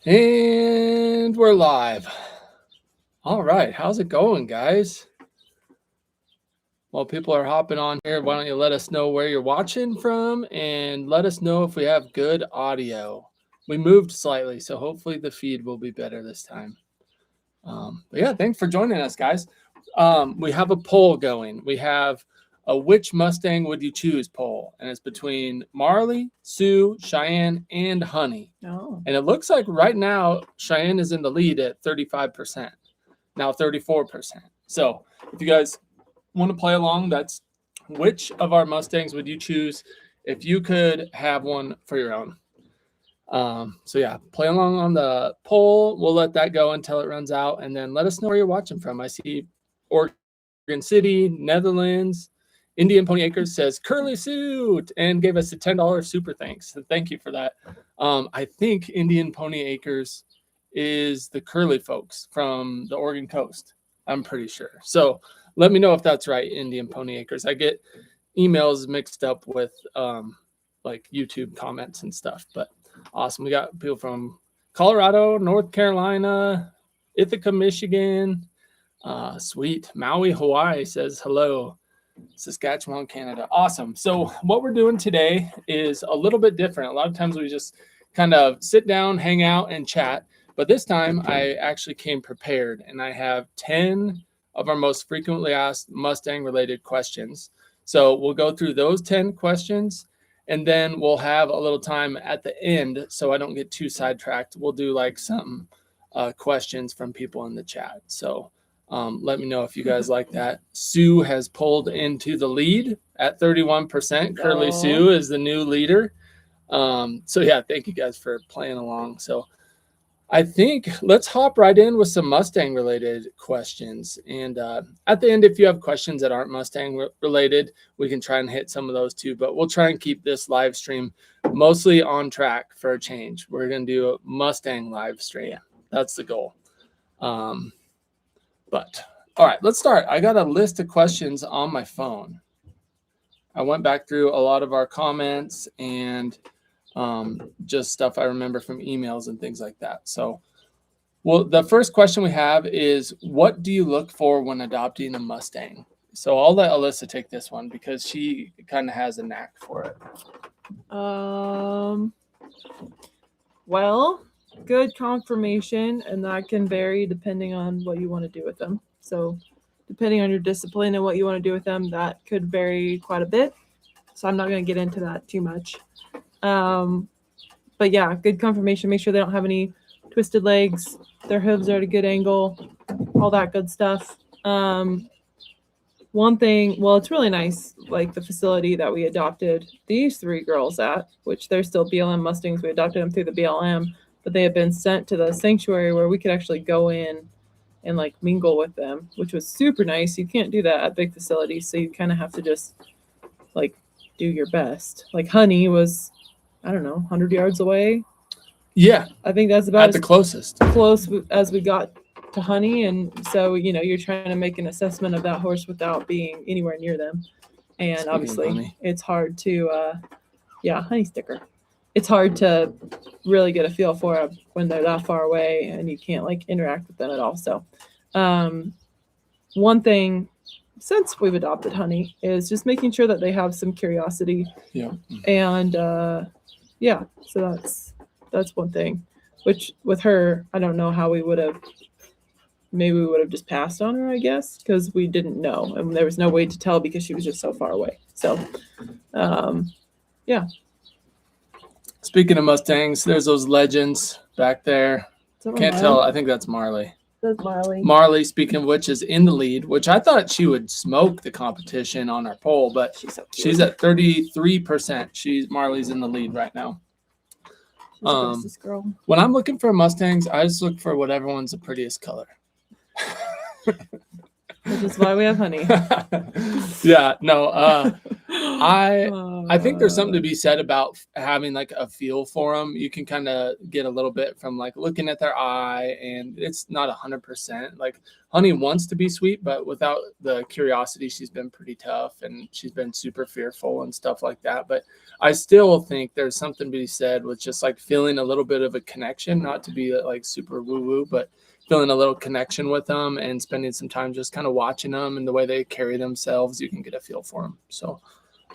And we're live. All right, how's it going, guys? While people are hopping on here, why don't you let us know where you're watching from and let us know if we have good audio. We moved slightly, so hopefully the feed will be better this time. But yeah, thanks for joining us, guys. We have a poll going. We have a which Mustang would you choose poll, and it's between Marley, Sioux, Cheyenne, and Honey. Oh. And it looks like right now Cheyenne is in the lead at 35%, now 34%. So if you guys want to play along, that's which of our Mustangs would you choose if you could have one for your own? So yeah, play along on the poll. We'll let that go until it runs out, and then let us know where you're watching from. I see Oregon City, Netherlands. Indian Pony Acres says Curly Suit and gave us a $10 super thanks. So thank you for that. I think Indian Pony Acres is the Curly folks from the Oregon coast. I'm pretty sure. So let me know if that's right, Indian Pony Acres. I get emails mixed up with like YouTube comments and stuff, but awesome. We got people from Colorado, North Carolina, Ithaca, Michigan. Sweet. Maui, Hawaii says hello. Saskatchewan, Canada. Awesome. So what we're doing today is a little bit different. A lot of times we just kind of sit down, hang out, and chat. But this time I actually came prepared, and I have 10 of our most frequently asked Mustang-related questions. So we'll go through those 10 questions, and then we'll have a little time at the end so I don't get too sidetracked. We'll do like some questions from people in the chat. So let me know if you guys like that. Sue has pulled into the lead at 31%. Curly Sue is the new leader. So yeah, thank you guys for playing along. So I think let's hop right in with some Mustang related questions. And at the end, if you have questions that aren't Mustang related, we can try and hit some of those too. But we'll try and keep this live stream mostly on track for a change. We're going to do a Mustang live stream. That's the goal. But all right, let's start. I got a list of questions on my phone. I went back through a lot of our comments and just stuff I remember from emails and things like that. So, well, the first question we have is, what do you look for when adopting a Mustang? So I'll let Alyssa take this one because she kind of has a knack for it. Well, good conformation, and that can vary depending on what you want to do with them. So depending on your discipline and what you want to do with them, that could vary quite a bit. So I'm not going to get into that too much. But yeah, good conformation. Make sure they don't have any twisted legs. Their hooves are at a good angle, all that good stuff. One thing, well, it's really nice, like the facility that we adopted these three girls at, which they're still BLM Mustangs. We adopted them through the BLM, but they have been sent to the sanctuary where we could actually go in and like mingle with them, which was super nice. You can't do that at big facilities, so you kind of have to just like do your best. Like Honey was, I don't know, 100 yards away. Yeah, I think that's about at the closest. Close as we got to Honey, and so you're trying to make an assessment of that horse without being anywhere near them, and speaking obviously it's hard to Honey sticker. It's hard to really get a feel for them when they're that far away and you can't like interact with them at all. So one thing since we've adopted Honey is just making sure that they have some curiosity. Yeah. And so that's one thing, which with her, I don't know how we would have, maybe we would have just passed on her, I guess, because we didn't know and there was no way to tell because she was just so far away. So yeah. Speaking of Mustangs, there's those legends back there. Can't tell. I think that's Marley. That's Marley. Marley, speaking of which, is in the lead, which I thought she would smoke the competition on our poll, but she's at 33%. Marley's in the lead right now. This girl. When I'm looking for Mustangs, I just look for whatever one's the prettiest color. Which is why we have Honey. Yeah, no. I think there's something to be said about having like a feel for them. You can kind of get a little bit from like looking at their eye, and it's not 100%. Like Honey wants to be sweet, but without the curiosity, she's been pretty tough and she's been super fearful and stuff like that. But I still think there's something to be said with just like feeling a little bit of a connection, not to be like super woo woo, but feeling a little connection with them and spending some time just kind of watching them and the way they carry themselves. You can get a feel for them. So.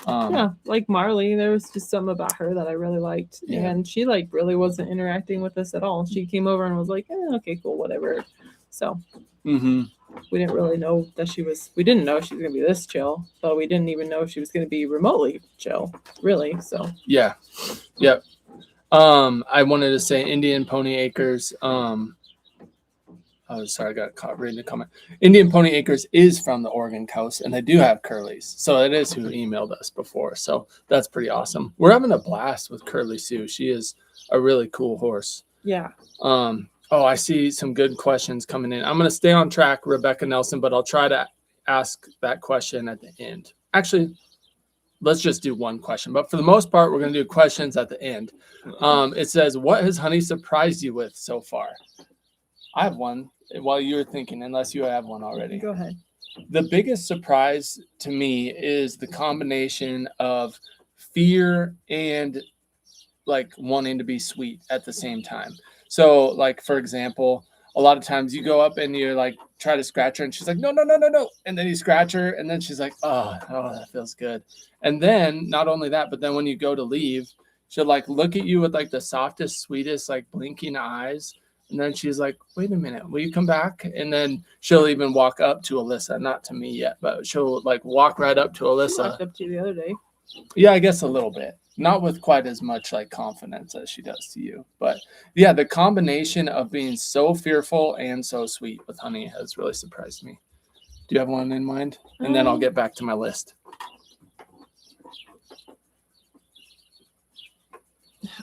Yeah, like Marley, there was just something about her that I really liked, and she like really wasn't interacting with us at all. She came over and was like, okay, cool, whatever. So we didn't really know that we didn't know she was gonna be this chill, but we didn't even know she was gonna be remotely chill, really. So yeah. I wanted to say Indian Pony Acres. Oh, sorry, I got caught reading the comment. Indian Pony Acres is from the Oregon coast, and they do have Curlies. So it is who emailed us before. So that's pretty awesome. We're having a blast with Curly Sioux. She is a really cool horse. Yeah. Oh, I see some good questions coming in. I'm going to stay on track, Rebecca Nelson, but I'll try to ask that question at the end. Actually, let's just do one question. But for the most part, we're going to do questions at the end. It says, what has Honey surprised you with so far? I have one while you were thinking, unless you have one already. Go ahead. The biggest surprise to me is the combination of fear and like wanting to be sweet at the same time. So like, for example, a lot of times you go up and you're like, try to scratch her and she's like, no. And then you scratch her and then she's like, oh, that feels good. And then not only that, but then when you go to leave, she'll like look at you with like the softest, sweetest, like blinking eyes. And then she's like, wait a minute, will you come back? And then she'll even walk up to Alyssa, not to me yet, but she'll like walk right up to Alyssa. She walked up to you the other day. Yeah, I guess a little bit. Not with quite as much like confidence as she does to you. But yeah, the combination of being so fearful and so sweet with Honey has really surprised me. Do you have one in mind? And then I'll get back to my list.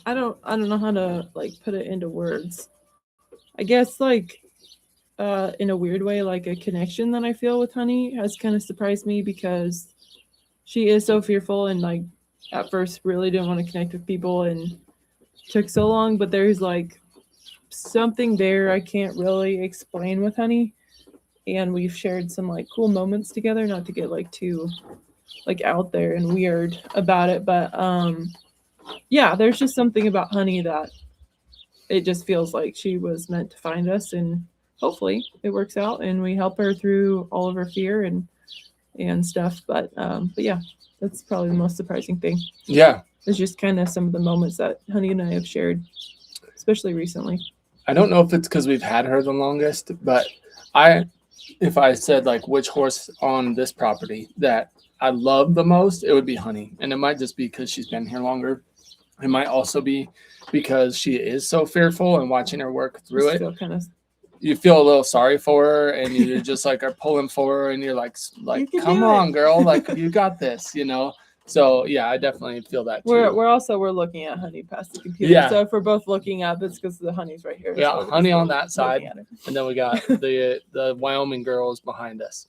I don't know how to like put it into words. I guess like in a weird way, like a connection that I feel with Honey has kind of surprised me because she is so fearful and like at first really didn't want to connect with people and took so long, but there's like something there I can't really explain with Honey, and we've shared some like cool moments together, not to get like too like out there and weird about it, but yeah, there's just something about Honey that it just feels like she was meant to find us, and hopefully it works out and we help her through all of her fear and stuff. But yeah, that's probably the most surprising thing. Yeah. It's just kind of some of the moments that Honey and I have shared, especially recently. I don't know if it's because we've had her the longest, but if I said like which horse on this property that I love the most, it would be Honey. And it might just be because she's been here longer. It might also be because she is so fearful, and watching her work through it, you feel a little sorry for her, and you just like are pulling for her, and you're like come on, girl, like you got this, you know. So yeah, I definitely feel that too. We're looking at Honey past the computer. Yeah. So if we're both looking up, it's because the Honey's right here. Yeah, so Honey on that side, and then we got the Wyoming girls behind us.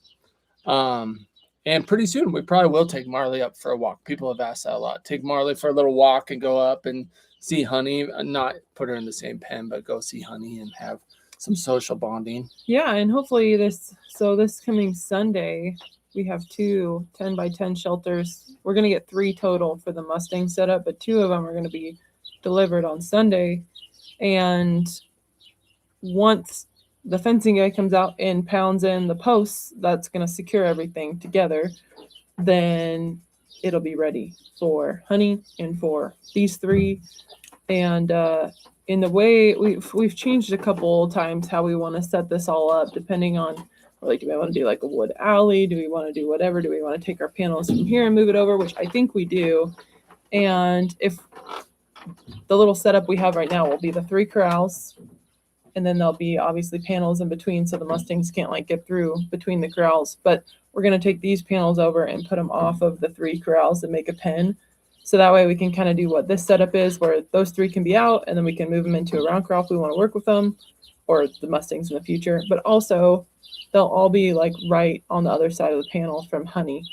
And pretty soon we probably will take Marley up for a walk. People have asked that a lot. Take Marley for a little walk and go up and see Honey. Not put her in the same pen, but go see Honey and have some social bonding. Yeah, and hopefully this coming Sunday, we have 2 10x10 shelters. We're going to get 3 total for the Mustang setup, but 2 of them are going to be delivered on Sunday. And once the fencing guy comes out and pounds in the posts that's going to secure everything together, then it'll be ready for Honey and for these 3. And in the way we've changed a couple times how we want to set this all up, depending on like, do we want to do like a wood alley? Do we want to do whatever? Do we want to take our panels from here and move it over? Which I think we do. And if the little setup we have right now will be the 3 corrals, and then there'll be obviously panels in between so the Mustangs can't like get through between the corrals. But we're going to take these panels over and put them off of the 3 corrals and make a pen. So that way we can kind of do what this setup is, where those 3 can be out, and then we can move them into a round corral if we want to work with them, or the Mustangs in the future. But also they'll all be like right on the other side of the panel from Honey.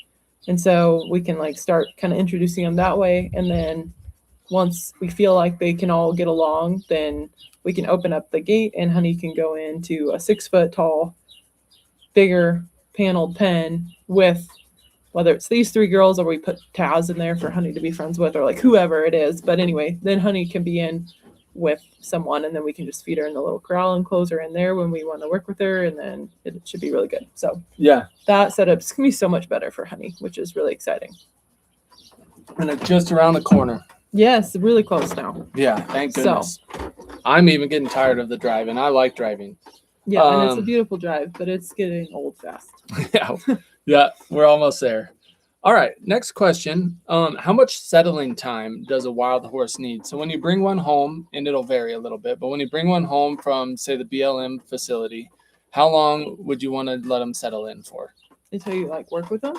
And so we can like start kind of introducing them that way. And then once we feel like they can all get along, then we can open up the gate and Honey can go into a 6-foot tall, bigger paneled pen with, whether it's these 3 girls or we put Taz in there for Honey to be friends with, or like whoever it is. But anyway, then Honey can be in with someone, and then we can just feed her in the little corral and close her in there when we want to work with her, and then it should be really good. So Yeah. that setup's gonna be so much better for Honey, which is really exciting. And it's just around the corner. Yes, really close now. Yeah, thank goodness. I'm even getting tired of the drive, and I like driving. Yeah, and it's a beautiful drive, but it's getting old fast. Yeah, we're almost there. All right, next question. How much settling time does a wild horse need? So when you bring one home, and it'll vary a little bit, but when you bring one home from, say, the BLM facility, how long would you want to let them settle in for? Until you like work with them?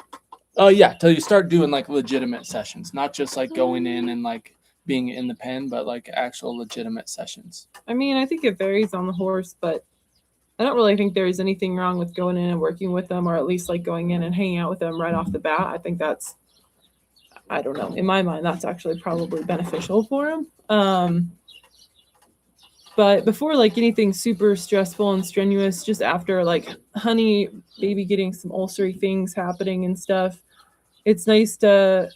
Oh, yeah, till you start doing like legitimate sessions, not just like going in and like being in the pen, but like actual legitimate sessions. I mean, I think it varies on the horse, but I don't really think there's anything wrong with going in and working with them, or at least like going in and hanging out with them right off the bat. I think that's, I don't know, in my mind, that's actually probably beneficial for them. But before like anything super stressful and strenuous, just after like Honey maybe getting some ulcery things happening and stuff, it's nice to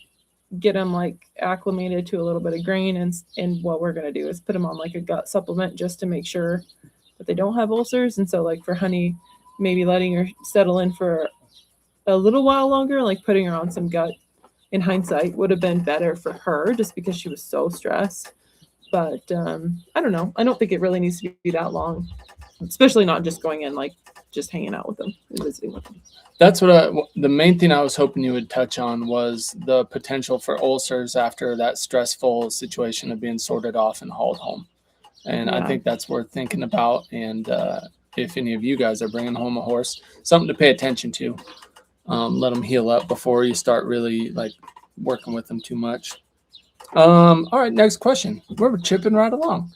get them like acclimated to a little bit of grain. And what we're going to do is put them on like a gut supplement just to make sure that they don't have ulcers. And so like for Honey, maybe letting her settle in for a little while longer, like putting her on some gut, in hindsight would have been better for her just because she was so stressed. But I don't know. I don't think it really needs to be that long, especially not just going in, like just hanging out with them and visiting with them. That's what the main thing I was hoping you would touch on was the potential for ulcers after that stressful situation of being sorted off and hauled home. And I think that's worth thinking about. And if any of you guys are bringing home a horse, something to pay attention to. Let them heal up before you start really like working with them too much. All right, next question. We're chipping right along.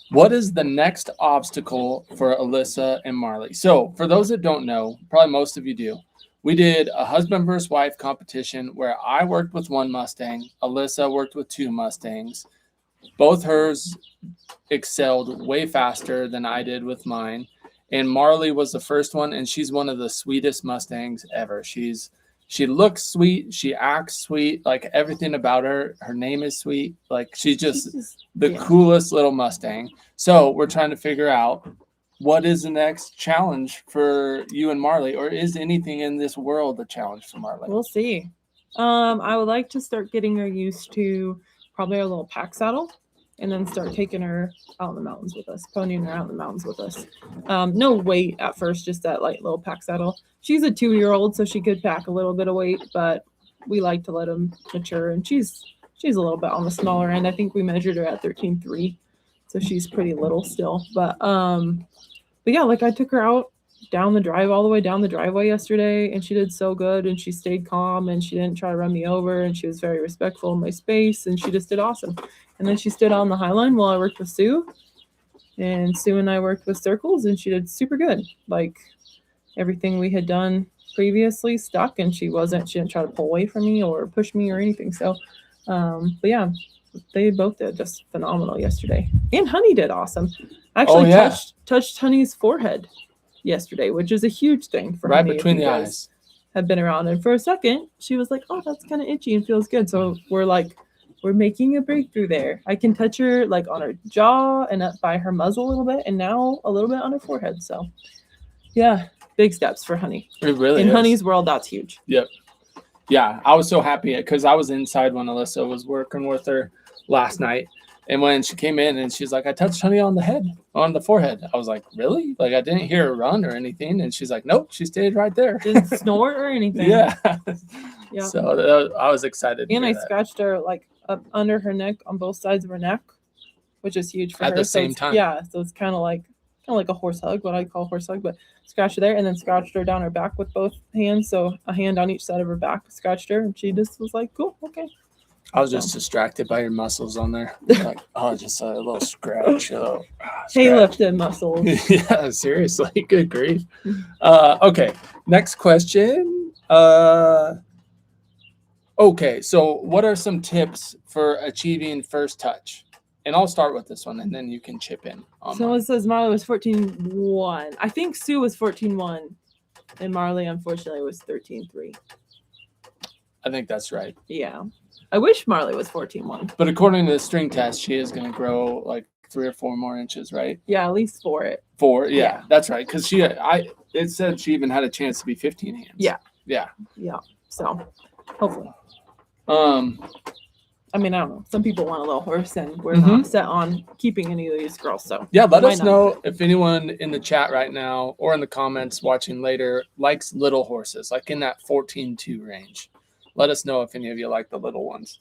What is the next obstacle for Alyssa and Marley? So for those that don't know, probably most of you do, we did a husband versus wife competition where I worked with 1 Mustang. Alyssa worked with 2 Mustangs. Both hers excelled way faster than I did with mine. And Marley was the first one, and she's one of the sweetest Mustangs ever. She looks sweet. She acts sweet. Like everything about her. Her name is sweet. Like she's just the coolest little Mustang. So we're trying to figure out what is the next challenge for you and Marley, or is anything in this world a challenge for Marley? We'll see. I would like to start getting her used to probably a little pack saddle, and then start taking her out in the mountains with us, ponying her out in the mountains with us. No weight at first, just that light little pack saddle. She's a 2-year-old, so she could pack a little bit of weight, but we like to let them mature. And she's a little bit on the smaller end. I think we measured her at 13.3, so she's pretty little still. But yeah, like I took her out down the drive, all the way down the driveway yesterday, and she did so good, and she stayed calm, and she didn't try to run me over, and she was very respectful in my space, and she just did awesome. And then she stood on the high line while I worked with Sioux, and Sue and I worked with circles, and she did super good. Like everything we had done previously stuck, and she didn't try to pull away from me or push me or anything. So, but yeah, they both did just phenomenal yesterday. And Honey did awesome. Actually touched Honey's forehead yesterday, which is a huge thing for right Honey between the eyes. Have been around, and for a second she was like, "Oh, that's kind of itchy and feels good." So we're making a breakthrough there. I can touch her like on her jaw and up by her muzzle a little bit, and now a little bit on her forehead. So, yeah, big steps for Honey. It really in is. Honey's world, that's huge. Yep. Yeah, I was so happy because I was inside when Alyssa was working with her last night. And when she came in and she's like, I touched Honey on the forehead. I was like, really? Like, I didn't hear her run or anything. And she's like, nope, she stayed right there. Didn't snort or anything. Yeah. Yeah. So I was excited. And I scratched her like up under her neck on both sides of her neck, which is huge for her. At the same time. Yeah. So it's kind of like a horse hug, what I call horse hug, but scratched her there and then scratched her down her back with both hands. So a hand on each side of her back scratched her, and she just was like, cool, okay. I was just distracted by your muscles on there. Like, oh, just a little scratch. Hey, lifted muscles. Yeah, seriously. Good grief. Okay, next question. Okay, so what are some tips for achieving first touch? And I'll start with this one, and then you can chip in. So it says Marley was 14-1. I think Sioux was 14-1, and Marley, unfortunately, was 13-3. I think that's right. Yeah. I wish Marley was 14-1. But according to the string test, she is going to grow like 3 or 4 more inches, right? Yeah, at least 4. 4, yeah. That's right. Because it said she even had a chance to be 15 hands. Yeah. Yeah. Yeah. So, hopefully. I mean, I don't know. Some people want a little horse, and we're Mhm. not set on keeping any of these girls. So Yeah, let Why us not? know if anyone in the chat right now or in the comments watching later likes little horses, like in that 14-2 range. Let us know if any of you like the little ones.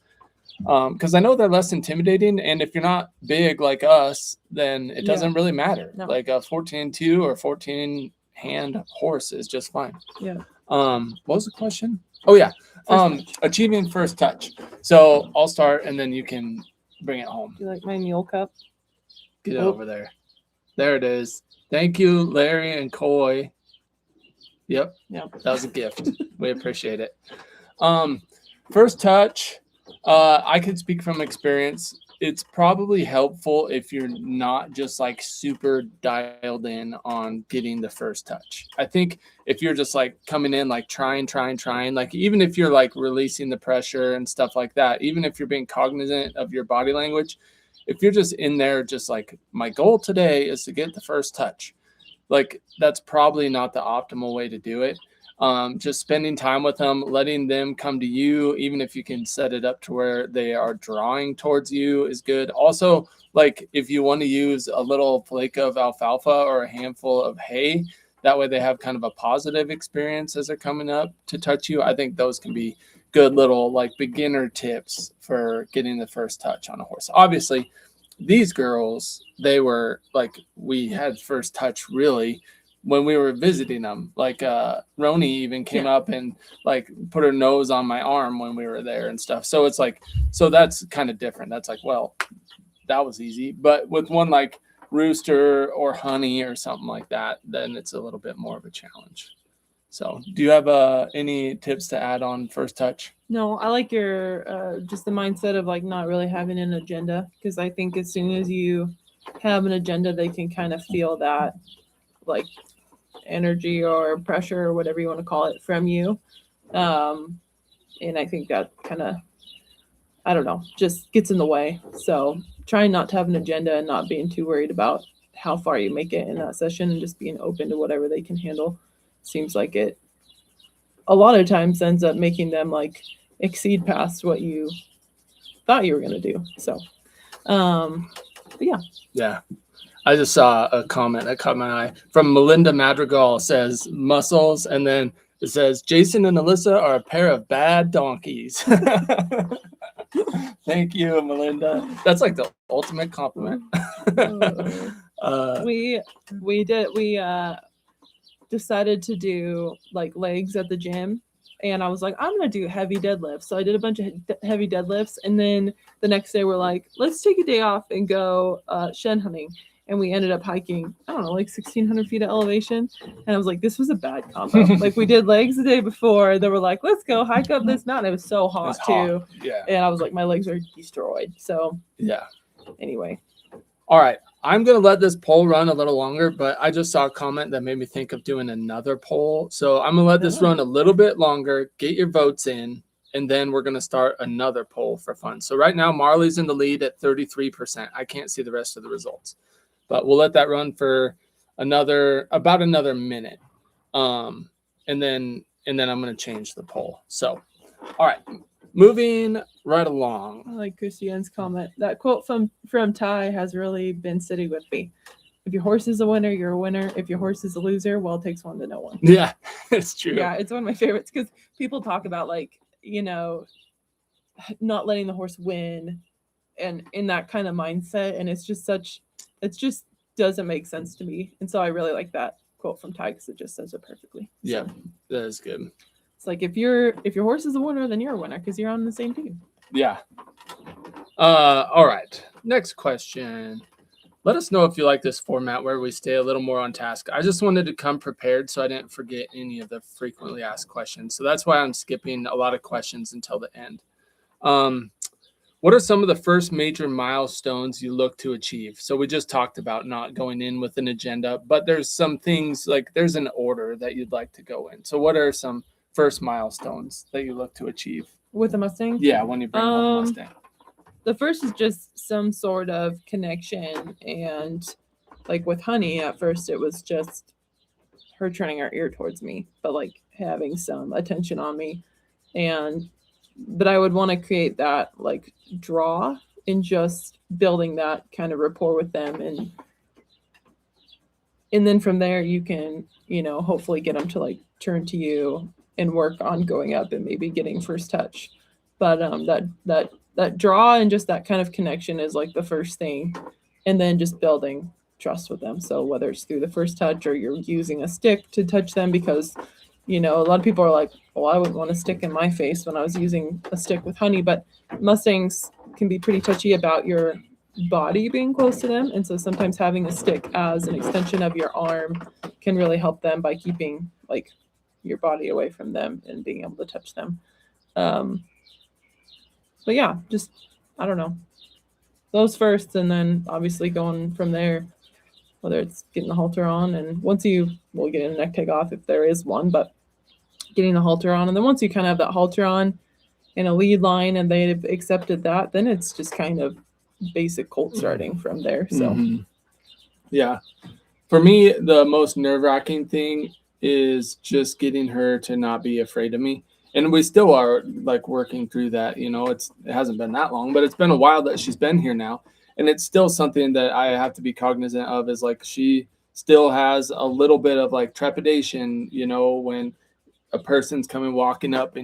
Because I know they're less intimidating, and if you're not big like us, then it doesn't really matter. No. Like a 14-2 or 14-hand horse is just fine. Yeah. What was the question? Oh yeah. Achieving first touch. So I'll start, and then you can bring it home. Do you like my mule cup? Get it Oh. over there. There it is. Thank you, Larry and Coy. Yep. That was a gift. We appreciate it. First touch. I could speak from experience. It's probably helpful if you're not just like super dialed in on getting the first touch. I think if you're just like coming in, like trying, like even if you're like releasing the pressure and stuff like that, even if you're being cognizant of your body language, if you're just in there, just like my goal today is to get the first touch, like that's probably not the optimal way to do it. Just spending time with them, letting them come to you, even if you can set it up to where they are drawing towards you is good. Also, like if you want to use a little flake of alfalfa or a handful of hay, that way they have kind of a positive experience as they're coming up to touch you. I think those can be good little like beginner tips for getting the first touch on a horse. Obviously, these girls, they were like, we had first touch really when we were visiting them. Like Roni even came up and like put her nose on my arm when we were there and stuff. So it's like, so that's kind of different. That's like, well, that was easy. But with one like Rooster or Honey or something like that, then it's a little bit more of a challenge. So do you have any tips to add on first touch? No, I like your just the mindset of like not really having an agenda, because I think as soon as you have an agenda, they can kind of feel that like energy or pressure or whatever you want to call it from you. And I think that kind of, I don't know, just gets in the way. So trying not to have an agenda and not being too worried about how far you make it in that session and just being open to whatever they can handle seems like it a lot of times ends up making them like exceed past what you thought you were going to do. So, but yeah. Yeah. I just saw a comment that caught my eye from Melinda Madrigal. Says muscles, and then it says Jason and Alyssa are a pair of bad donkeys. Thank you, Melinda. That's like the ultimate compliment. We decided to do like legs at the gym, and I was like, I'm gonna do heavy deadlifts. So I did a bunch of heavy deadlifts, and then the next day we're like, let's take a day off and go shen hunting. And we ended up hiking, I don't know, like 1,600 feet of elevation. And I was like, this was a bad combo. Like we did legs the day before. They were like, let's go hike up this mountain. It was so hot too. Yeah. And I was like, my legs are destroyed. So yeah. Anyway. All right. I'm going to let this poll run a little longer, but I just saw a comment that made me think of doing another poll. So I'm going to let this run a little bit longer, get your votes in, and then we're going to start another poll for fun. So right now, Marley's in the lead at 33%. I can't see the rest of the results, but we'll let that run for about another minute. And then I'm going to change the poll. So, all right, moving right along. I like Christiane's comment. That quote from Ty has really been sitting with me. If your horse is a winner, you're a winner. If your horse is a loser, well, it takes one to know one. Yeah, it's true. Yeah, it's one of my favorites because people talk about like, not letting the horse win and in that kind of mindset. And it's just doesn't make sense to me. And so I really like that quote from Ty because it just says it perfectly. Yeah, that is good. It's like if your horse is a winner, then you're a winner because you're on the same team. Yeah. All right. Next question. Let us know if you like this format where we stay a little more on task. I just wanted to come prepared so I didn't forget any of the frequently asked questions. So that's why I'm skipping a lot of questions until the end. What are some of the first major milestones you look to achieve? So we just talked about not going in with an agenda, but there's some things like there's an order that you'd like to go in. So what are some first milestones that you look to achieve? With the Mustang? Yeah, when you bring home a Mustang. The first is just some sort of connection, and like with Honey, at first it was just her turning her ear towards me, but like having some attention on me. But I would want to create that like draw and just building that kind of rapport with them, and then from there you can, hopefully get them to like turn to you and work on going up and maybe getting first touch. But that draw and just that kind of connection is like the first thing, and then just building trust with them. So whether it's through the first touch or you're using a stick to touch them, because a lot of people are like, well, I wouldn't want a stick in my face when I was using a stick with Honey, but Mustangs can be pretty touchy about your body being close to them, and so sometimes having a stick as an extension of your arm can really help them by keeping like your body away from them and being able to touch them. But yeah, just, I don't know, those first, and then obviously going from there, whether it's getting the halter on, and once we'll get a neck tag off if there is one, but getting the halter on, and then once you kind of have that halter on and a lead line and they've accepted that, then it's just kind of basic colt starting from there. So yeah, for me, the most nerve-wracking thing is just getting her to not be afraid of me. And we still are like working through that. It hasn't been that long, but it's been a while that she's been here now. And it's still something that I have to be cognizant of, is like she still has a little bit of like trepidation, when a person's walking up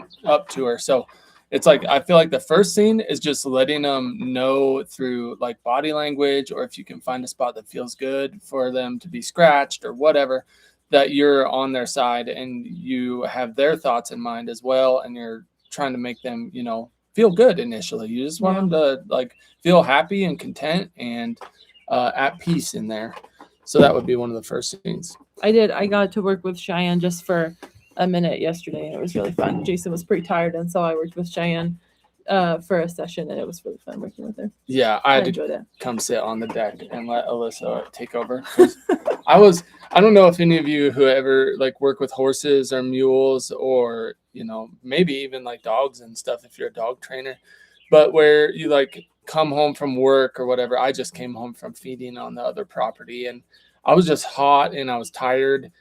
to her. So it's like, I feel like the first thing is just letting them know through like body language, or if you can find a spot that feels good for them to be scratched or whatever, that you're on their side and you have their thoughts in mind as well. And you're trying to make them, feel good initially. You just want them to like feel happy and content and at peace in there. So that would be one of the first things. I got to work with Cheyenne just for a minute yesterday, and it was really fun. Jason was pretty tired, and so I worked with Cheyenne for a session, and it was really fun working with her. Yeah, I had enjoyed it. Come sit on the deck and let Alyssa take over. I don't know if any of you who ever like work with horses or mules, or maybe even like dogs and stuff if you're a dog trainer, but where you like come home from work or whatever. I just came home from feeding on the other property, and I was just hot and I was tired.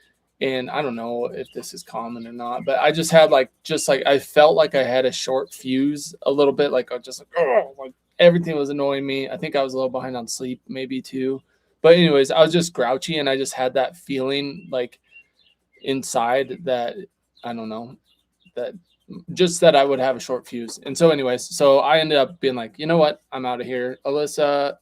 And I don't know if this is common or not, but I just had I felt like I had a short fuse a little bit, like everything was annoying me. I think I was a little behind on sleep maybe too. But anyways, I was just grouchy, and I just had that feeling like inside that, I don't know, that I would have a short fuse. And so anyways, so I ended up being like, you know what, I'm out of here. Alyssa,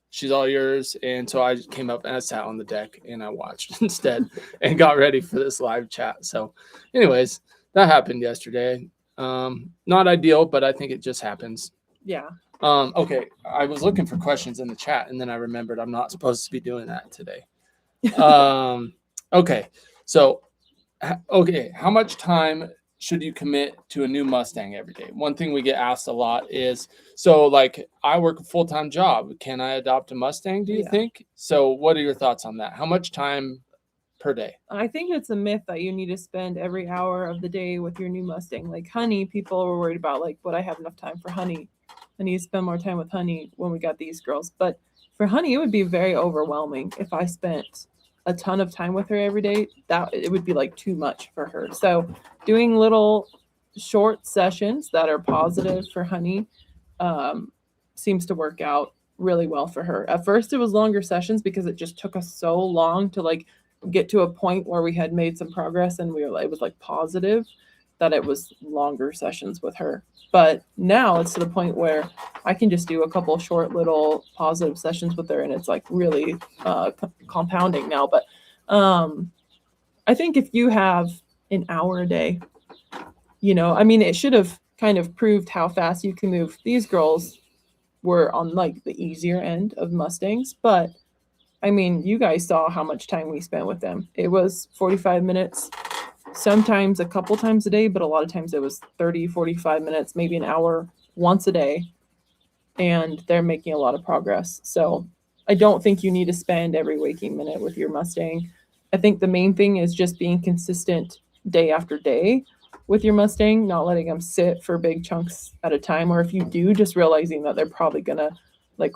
she's all yours. And so I came up and I sat on the deck and I watched instead and got ready for this live chat. So anyways, that happened yesterday. Not ideal, but I think it just happens. Yeah. Okay. I was looking for questions in the chat, and then I remembered I'm not supposed to be doing that today. Okay. So, how much time should you commit to a new Mustang every day? One thing we get asked a lot is, so like I work a full-time job. Can I adopt a Mustang, do you think? So what are your thoughts on that? How much time per day? I think it's a myth that you need to spend every hour of the day with your new Mustang. Like Honey, people were worried about like, would I have enough time for Honey? I need to spend more time with Honey when we got these girls. But for Honey, it would be very overwhelming if I spent a ton of time with her every day. That it would be like too much for her. So doing little short sessions that are positive for Honey seems to work out really well for her. At first it was longer sessions because it just took us so long to like get to a point where we had made some progress, and it was like positive, that it was longer sessions with her. But now it's to the point where I can just do a couple short little positive sessions with her, and it's like really compounding now. But I think if you have an hour a day, it should have kind of proved how fast you can move these girls were on like the easier end of Mustangs. But I mean, you guys saw how much time we spent with them. It was 45 minutes, sometimes a couple times a day, but a lot of times it was 30, 45 minutes, maybe an hour once a day. And they're making a lot of progress. So I don't think you need to spend every waking minute with your Mustang. I think the main thing is just being consistent day after day with your Mustang, not letting them sit for big chunks at a time. Or if you do, just realizing that they're probably going to like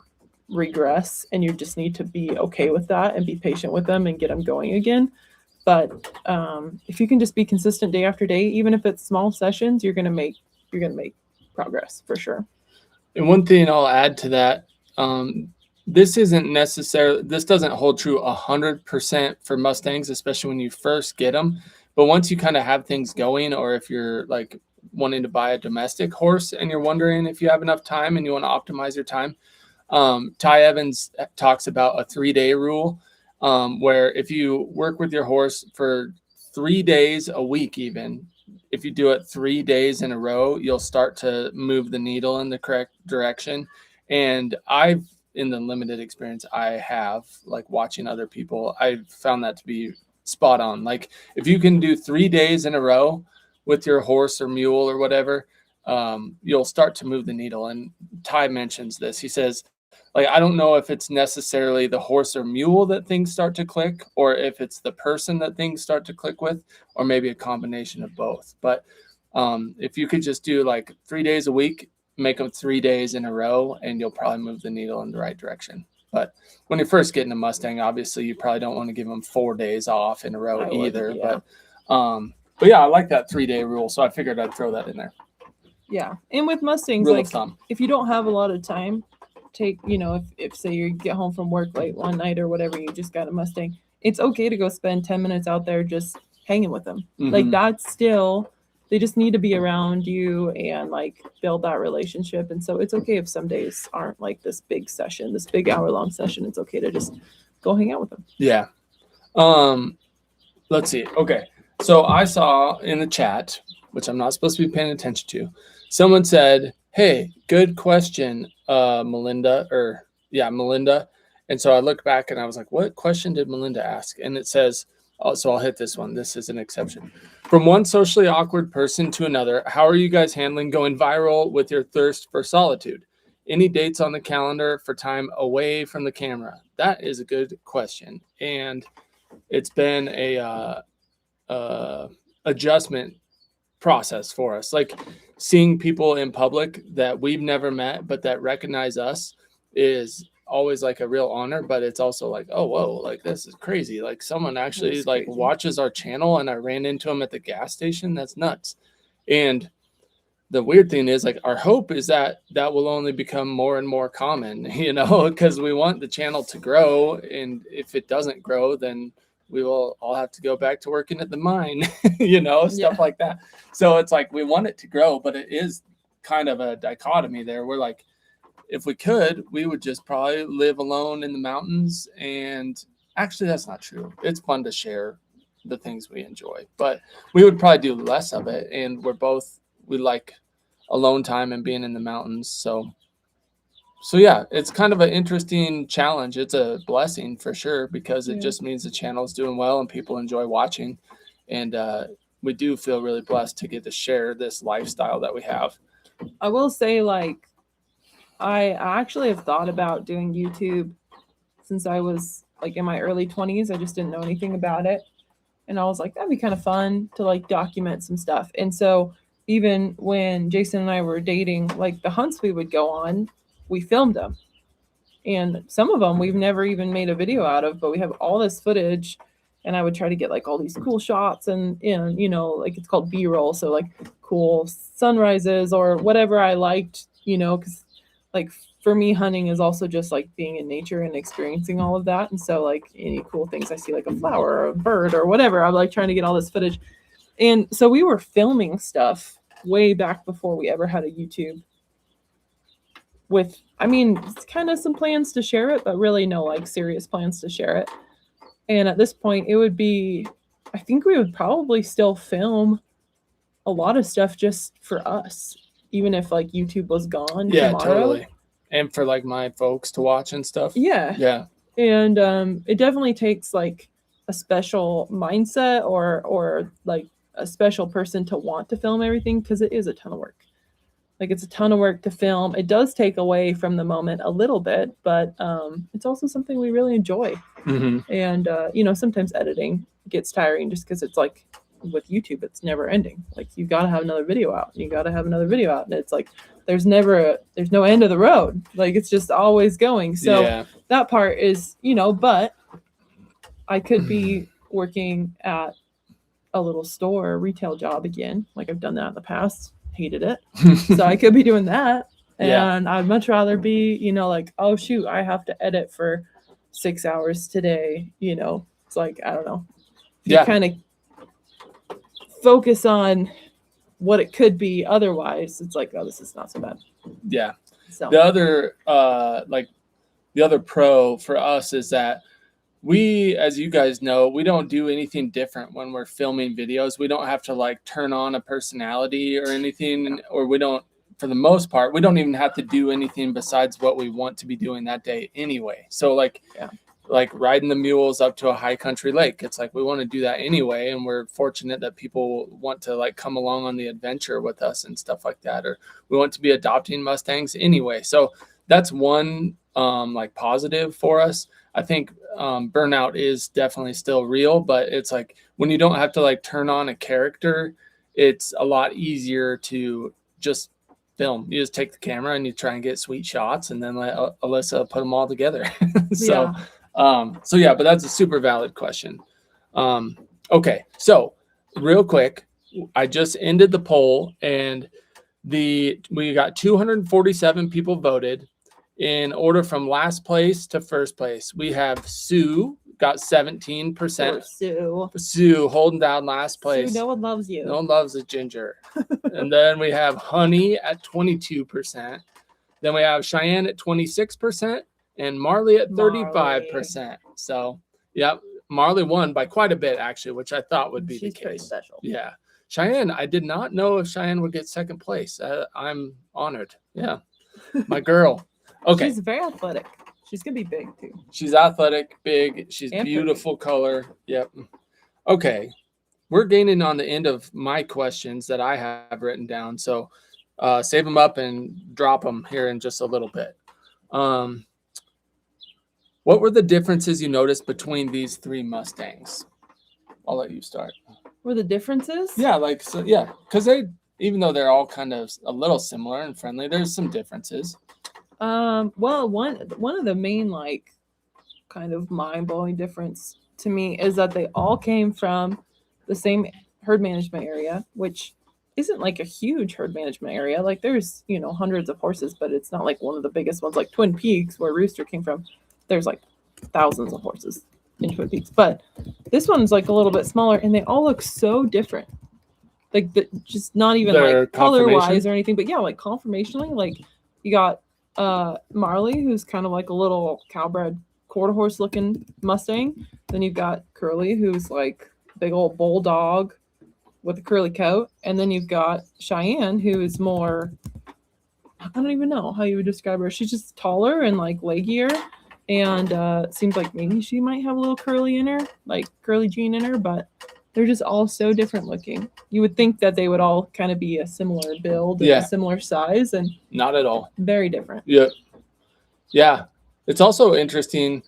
regress and you just need to be okay with that and be patient with them and get them going again. But if you can just be consistent day after day, even if it's small sessions, you're going to make progress for sure. And one thing I'll add to that, this doesn't hold true 100% for Mustangs, especially when you first get them. But once you kind of have things going, or if you're like wanting to buy a domestic horse and you're wondering if you have enough time and you want to optimize your time, Ty Evans talks about a 3-day rule, where if you work with your horse for 3 days a week, even if you do it 3 days in a row, you'll start to move the needle in the correct direction. And in the limited experience I have, like watching other people, I found that to be spot on. Like if you can do 3 days in a row with your horse or mule or whatever, you'll start to move the needle. And Ty mentions this. He says, like, I don't know if it's necessarily the horse or mule that things start to click, or if it's the person that things start to click with, or maybe a combination of both. But if you could just do like 3 days a week, make them 3 days in a row, and you'll probably move the needle in the right direction. But when you're first getting a Mustang, obviously you probably don't want to give them 4 days off in a row either. Yeah. But yeah, I like that 3-day rule. So I figured I'd throw that in there. Yeah. And with Mustangs, Rule like of thumb. if you don't have a lot of time, take, if say you get home from work late one night or whatever, you just got a Mustang, it's okay to go spend 10 minutes out there just hanging with them. Mm-hmm. Like that's still, they just need to be around you and like build that relationship. And so it's okay if some days aren't like this big session, this big hour-long session. It's okay to just go hang out with them. Yeah. Let's see. Okay. So I saw in the chat, which I'm not supposed to be paying attention to, someone said, "Hey, good question, Melinda." And so I looked back and I was like, what question did Melinda ask? And it says, so I'll hit this one. This is an exception. From one socially awkward person to another, how are you guys handling going viral with your thirst for solitude? Any dates on the calendar for time away from the camera? That is a good question. And it's been a adjustment process for us. Like seeing people in public that we've never met, but that recognize us is always like a real honor, but it's also like, oh, whoa, like this is crazy. Like someone actually like watches our channel and I ran into him at the gas station. That's nuts. And the weird thing is like our hope is that that will only become more and more common, because we want the channel to grow. And if it doesn't grow, then we will all have to go back to working at the mine, stuff like that. So it's like, we want it to grow, but it is kind of a dichotomy there. We're like, if we could, we would just probably live alone in the mountains. And actually that's not true. It's fun to share the things we enjoy, but we would probably do less of it. And we like alone time and being in the mountains. So yeah, it's kind of an interesting challenge. It's a blessing for sure, because it just means the channel is doing well and people enjoy watching. And we do feel really blessed to get to share this lifestyle that we have. I will say, like, I actually have thought about doing YouTube since I was like in my early 20s. I just didn't know anything about it. And I was like, that'd be kind of fun to like document some stuff. And so even when Jason and I were dating, like the hunts we would go on, we filmed them. And some of them we've never even made a video out of, but we have all this footage. And I would try to get like all these cool shots and like it's called B-roll. So like cool sunrises or whatever I liked, because like for me, hunting is also just like being in nature and experiencing all of that. And so like any cool things I see, like a flower or a bird or whatever, I'm like trying to get all this footage. And so we were filming stuff way back before we ever had a YouTube with, kind of some plans to share it, but really no like serious plans to share it. And at this point I think we would probably still film a lot of stuff just for us, even if like YouTube was gone tomorrow. Totally. And for like my folks to watch and stuff. Yeah. Yeah. And it definitely takes like a special mindset or like a special person to want to film everything, because it is a ton of work. Like it's a ton of work to film. It does take away from the moment a little bit, but it's also something we really enjoy. Mm-hmm. And you know, sometimes editing gets tiring just because it's like with YouTube, it's never ending. Like you got to have another video out. You got to have another video out, and it's like there's no end of the road. Like it's just always going. So that part is, you know, but I could be working at a little store retail job again. Like I've done that in the past. Hated it. So I could be doing that. And I'd much rather be, you know, like, oh shoot, I have to edit for 6 hours today. You know, it's like, I don't know. You kind of focus on what it could be. Otherwise, it's like, oh, this is not so bad. Yeah. So the other pro for us is that we, as you guys know, we don't do anything different when we're filming videos. We don't have to like turn on a personality or anything, or we don't, for the most part, we don't even have to do anything besides what we want to be doing that day anyway. So like riding the mules up to a high country lake, it's like we want to do that anyway, and we're fortunate that people want to like come along on the adventure with us and stuff like that, or we want to be adopting Mustangs anyway. So that's one like positive for us. I think burnout is definitely still real, but it's like when you don't have to like turn on a character, it's a lot easier to just film. You just take the camera and you try and get sweet shots, and then let Alyssa put them all together. So but that's a super valid question. Okay, so real quick, I just ended the poll, and we got 247 people voted. In order from last place to first place, we have Sioux got 17%. Sioux holding down last place. Sioux, no one loves you. No one loves a ginger. And then we have Honey at 22%. Then we have Cheyenne at 26% and Marley at 35%. So, Marley won by quite a bit, actually, which I thought would be the case. Pretty special. Yeah. Cheyenne, I did not know if Cheyenne would get second place. I'm honored. Yeah. My girl. Okay. She's very athletic. She's going to be big, too. She's athletic, big. She's and beautiful color. Yep. Okay. We're gaining on the end of my questions that I have written down. So save them up and drop them here in just a little bit. What were the differences you noticed between these three Mustangs? I'll let you start. Were the differences? Yeah, because even though they're all kind of a little similar and friendly, there's some differences. Well, one of the main like kind of mind-blowing difference to me is that they all came from the same herd management area, which isn't like a huge herd management area. Like there's, hundreds of horses, but it's not like one of the biggest ones like Twin Peaks where Rooster came from. There's like thousands of horses in Twin Peaks, but this one's like a little bit smaller, and they all look so different. Like just not even like color-wise or anything, but yeah, like conformationally, like you got Marley, who's kind of like a little cowbred quarter horse looking Mustang. Then you've got Curly, who's like a big old bulldog with a curly coat. And then you've got Cheyenne, who is more, I don't even know how you would describe her. She's just taller and like leggier. And it seems like maybe she might have a little curly in her, like curly gene in her, but they're just all so different looking. You would think that they would all kind of be a similar build and a similar size, and not at all. Very different. Yeah. It's also interesting.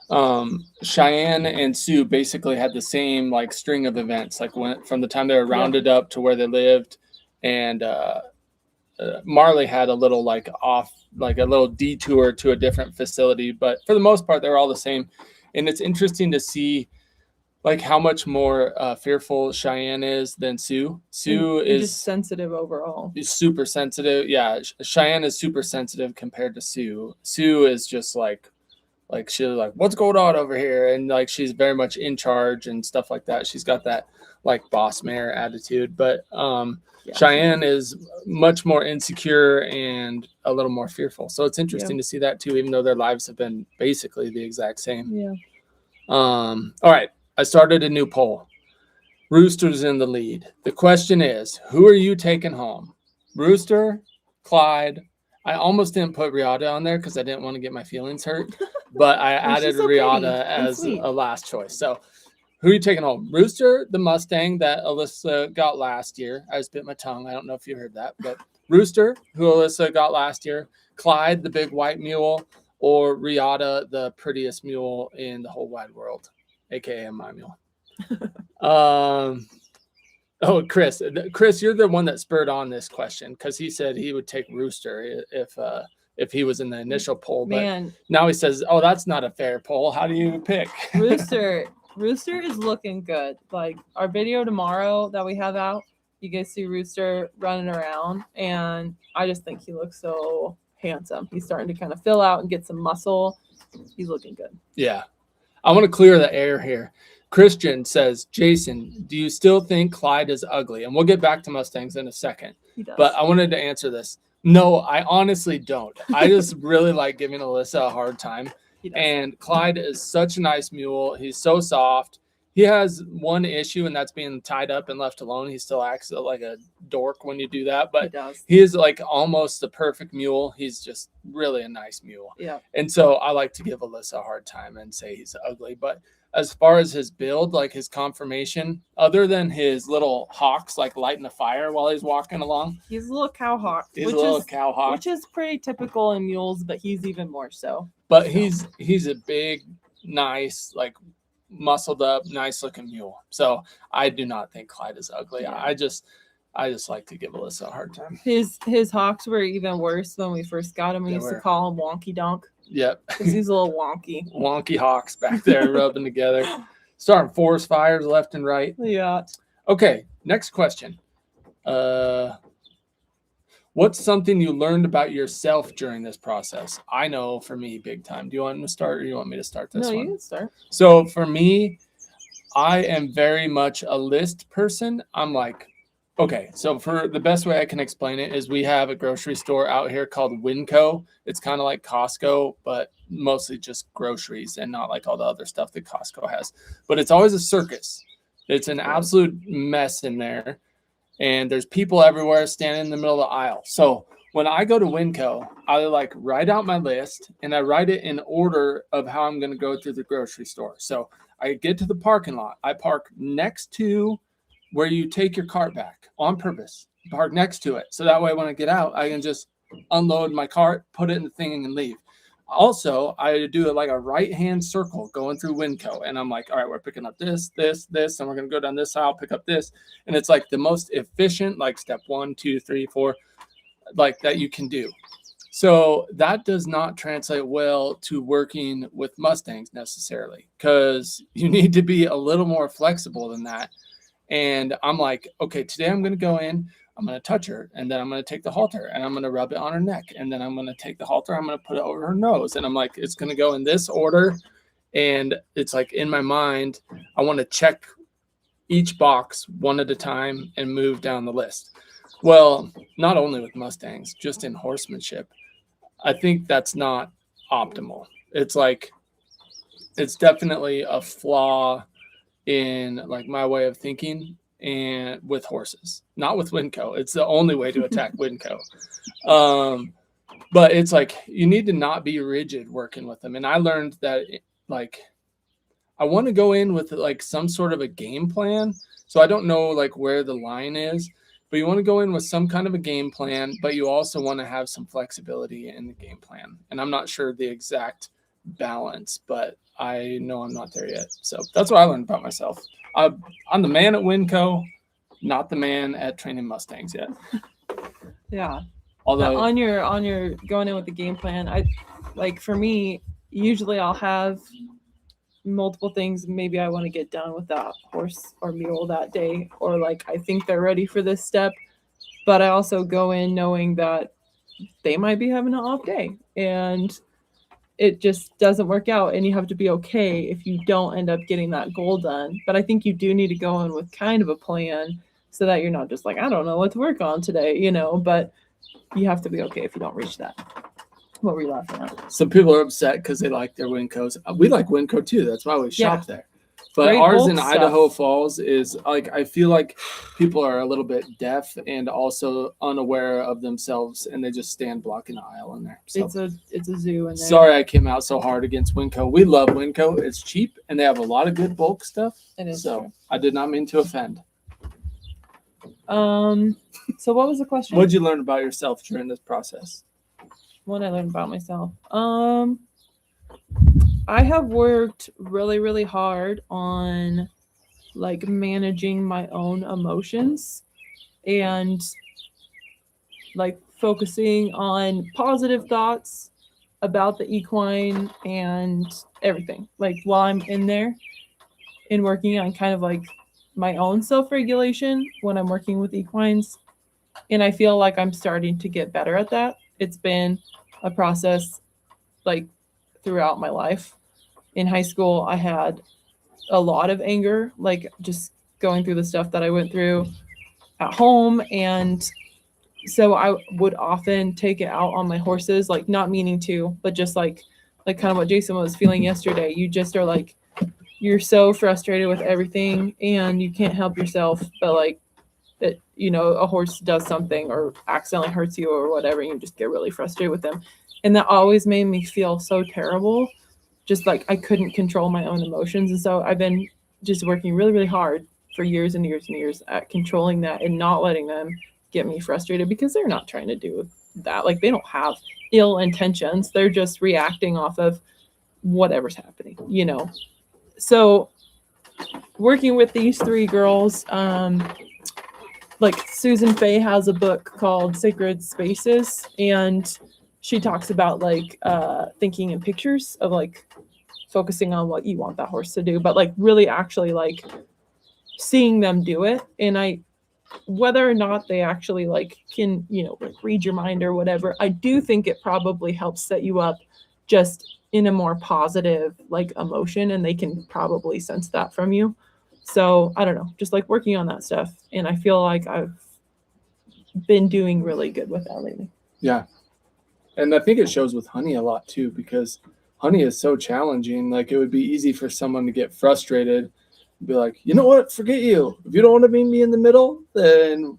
Cheyenne and Sioux basically had the same like string of events, like from the time they were rounded up to where they lived, and Marley had a little like a little detour to a different facility, but for the most part they're all the same. And it's interesting to see like how much more fearful Cheyenne is than Sioux. Sioux is just sensitive overall. Is super sensitive. Yeah, Cheyenne is super sensitive compared to Sioux. Sioux is just like she's like, what's going on over here? And like she's very much in charge and stuff like that. She's got that like boss mare attitude. But Cheyenne is much more insecure and a little more fearful. So it's interesting to see that too, even though their lives have been basically the exact same. Yeah. All right. I started a new poll. Rooster's in the lead. The question is, who are you taking home? Rooster, Clyde, I almost didn't put Riata on there because I didn't want to get my feelings hurt, but I And added she's so Riata pretty and as sweet. a last choice. So who are you taking home? Rooster, the Mustang that Alyssa got last year. I just bit my tongue. I don't know if you heard that, but Rooster, who Alyssa got last year, Clyde, the big white mule, or Riata, the prettiest mule in the whole wide world, aka my mule. Oh, Chris, you're the one that spurred on this question because he said he would take Rooster if he was in the initial poll. Man, but now he says, "Oh, that's not a fair poll. How do you pick?" Rooster is looking good. Like our video tomorrow that we have out, you guys see Rooster running around, and I just think he looks so handsome. He's starting to kind of fill out and get some muscle. He's looking good. Yeah, I want to clear the air here. Christian says, Jason, do you still think Clyde is ugly? And we'll get back to Mustangs in a second. He does. But I wanted to answer this. No, I honestly don't. I just really like giving Alyssa a hard time. And Clyde is such a nice mule. He's so soft. He has one issue, and that's being tied up and left alone. He still acts like a dork when you do that. But he is like almost the perfect mule. He's just really a nice mule. Yeah. And so I like to give Alyssa a hard time and say he's ugly. But as far as his build, like his conformation, other than his little hocks like lighting a fire while he's walking along. He's a little cow hawk. Which is pretty typical in mules, but he's even more so. But he's a big, nice, like muscled up, nice looking mule. So I do not think Clyde is ugly. Yeah. I just like to give Alyssa a hard time. His hocks were even worse when we first got him. We used to call him Wonky Donk. Yep. Because he's a little wonky. Wonky hawks back there rubbing together. Starting forest fires left and right. Yeah. Okay, next question. What's something you learned about yourself during this process? I know for me, big time. Do you want to start or you want me to start this one? No, you can start. So for me, I am very much a list person. I'm like, okay, so for the best way I can explain it is we have a grocery store out here called Winco. It's kind of like Costco, but mostly just groceries and not like all the other stuff that Costco has. But it's always a circus. It's an absolute mess in there. And there's people everywhere standing in the middle of the aisle. So when I go to Winco, I like write out my list and I write it in order of how I'm going to go through the grocery store. So I get to the parking lot. I park next to where you take your cart back on purpose, park next to it. So that way when I get out, I can just unload my cart, put it in the thing and leave. Also, I do like a right-hand circle going through Winco. And I'm like, all right, we're picking up this, and we're going to go down this aisle, pick up this. And it's like the most efficient, like step 1, 2, 3, 4, like that you can do. So that does not translate well to working with Mustangs necessarily, because you need to be a little more flexible than that. And I'm like, okay, today I'm going to go in, I'm going to touch her, and then I'm going to take the halter, and I'm going to rub it on her neck, and then I'm going to take the halter, I'm going to put it over her nose, and I'm like, it's going to go in this order, and it's like in my mind, I want to check each box one at a time and move down the list. Well, not only with Mustangs, just in horsemanship, I think that's not optimal. It's like, it's definitely a flaw in like my way of thinking and with horses, not with Winco. It's the only way to attack Winco. But it's like, you need to not be rigid working with them. And I learned that like, I want to go in with like some sort of a game plan. So I don't know like where the line is, but you want to go in with some kind of a game plan, but you also want to have some flexibility in the game plan. And I'm not sure the exact balance, but I know I'm not there yet. So that's what I learned about myself. I'm the man at Winco, not the man at training Mustangs yet. Yeah. Although on your going in with the game plan, I like for me, usually I'll have multiple things maybe I want to get done with that horse or mule that day, or like I think they're ready for this step, but I also go in knowing that they might be having an off day and it just doesn't work out, and you have to be okay if you don't end up getting that goal done. But I think you do need to go in with kind of a plan so that you're not just like, I don't know what to work on today, you know, but you have to be okay if you don't reach that. What were you laughing at? Some people are upset because they like their Wincos. We like Winco too. That's why we shop there. But Great ours bulk in stuff. Idaho Falls is like, I feel like people are a little bit deaf and also unaware of themselves, and they just stand blocking the aisle in there. So It's a zoo in there. sorry I came out so hard against Winco. We love Winco. It's cheap and they have a lot of good bulk stuff. It is So true. I did not mean to offend. So what was the question? What did you learn about yourself during this process? What I learned about myself. I have worked really, really hard on like managing my own emotions and like focusing on positive thoughts about the equine and everything. Like while I'm in there and working on kind of like my own self-regulation when I'm working with equines. And I feel like I'm starting to get better at that. It's been a process like throughout my life. In high school, I had a lot of anger, like just going through the stuff that I went through at home. And so I would often take it out on my horses, like not meaning to, but just like kind of what Jason was feeling yesterday. You just are like, you're so frustrated with everything and you can't help yourself, but like that, you know, a horse does something or accidentally hurts you or whatever, and you just get really frustrated with them. And that always made me feel so terrible. Just like I couldn't control my own emotions. And so I've been just working really, really hard for years and years and years at controlling that and not letting them get me frustrated, because they're not trying to do that. Like they don't have ill intentions. They're just reacting off of whatever's happening, you know? So working with these three girls, like Susan Fay has a book called Sacred Spaces, and she talks about like thinking in pictures of like focusing on what you want that horse to do, but like really actually like seeing them do it. And whether or not they actually like can, you know, like read your mind or whatever, I do think it probably helps set you up just in a more positive like emotion, and they can probably sense that from you. So I don't know, just like working on that stuff. And I feel like I've been doing really good with that lately. Yeah. And I think it shows with honey a lot too, because honey is so challenging. Like it would be easy for someone to get frustrated and be like, you know what, forget you. If you don't want to meet me in the middle, then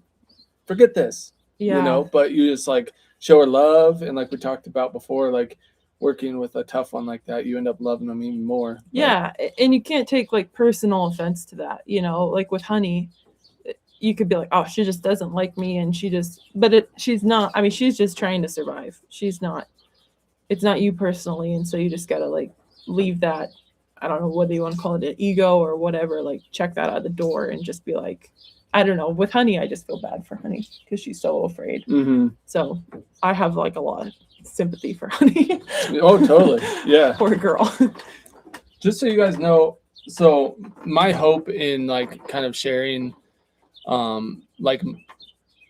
forget this. Yeah. You know, but you just like show her love. And like we talked about before, like working with a tough one like that, you end up loving them even more. Yeah. And you can't take like personal offense to that, you know, like with honey, you could be like, oh, she just doesn't like me. And she's not, I mean, she's just trying to survive. It's not you personally. And so you just got to like leave that, I don't know whether you want to call it an ego or whatever, like check that out the door and just be like, I don't know. With honey, I just feel bad for honey because she's so afraid. Mm-hmm. So I have like a lot of sympathy for honey. Oh, totally. Yeah. Poor girl. Just so you guys know, so my hope in like kind of sharing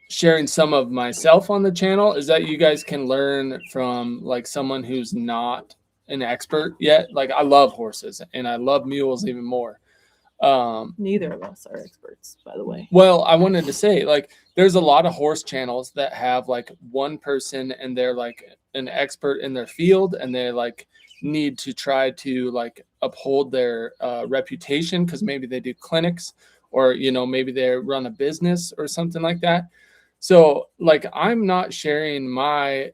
sharing some of myself on the channel is that you guys can learn from like someone who's not an expert yet. Like I love horses and I love mules even more. Neither of us are experts, by the way. Well, I wanted to say like there's a lot of horse channels that have like one person and they're like an expert in their field, and they like need to try to like uphold their reputation because maybe they do clinics, or, you know, maybe they run a business or something like that. So like, I'm not sharing my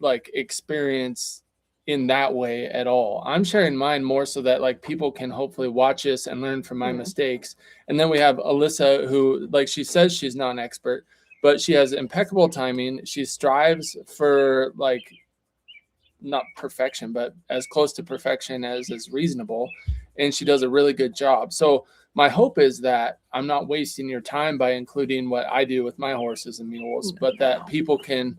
like experience in that way at all. I'm sharing mine more so that like people can hopefully watch this and learn from my mistakes. And then we have Alyssa, who like, she says she's not an expert, but she has impeccable timing. She strives for like, not perfection, but as close to perfection as is reasonable. And she does a really good job. So my hope is that I'm not wasting your time by including what I do with my horses and mules, but that people can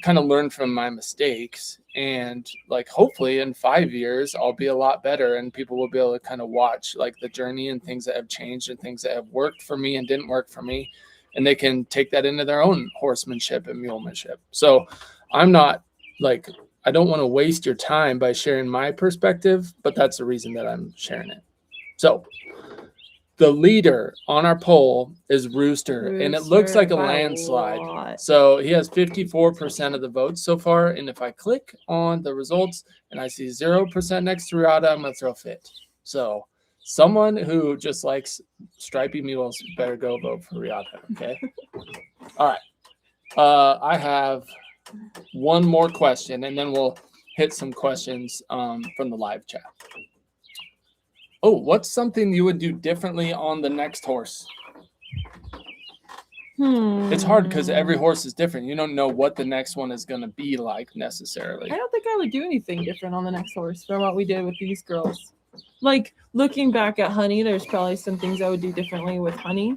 kind of learn from my mistakes. And like, hopefully in 5 years, I'll be a lot better and people will be able to kind of watch like the journey and things that have changed and things that have worked for me and didn't work for me. And they can take that into their own horsemanship and mulemanship. So I'm not like, I don't want to waste your time by sharing my perspective, but that's the reason that I'm sharing it. So the leader on our poll is Rooster, and it looks like a landslide. So he has 54% of the votes so far. And if I click on the results and I see 0% next to Rada, I'm going to throw a fit. So Someone who just likes stripy mules better go vote for Riata. Okay. All right. I have one more question, and then we'll hit some questions from the live chat. Oh, what's something you would do differently on the next horse? It's hard because every horse is different. You don't know what the next one is going to be like necessarily. I don't think I would do anything different on the next horse from what we did with these girls. Like looking back at Honey, there's probably some things I would do differently with Honey,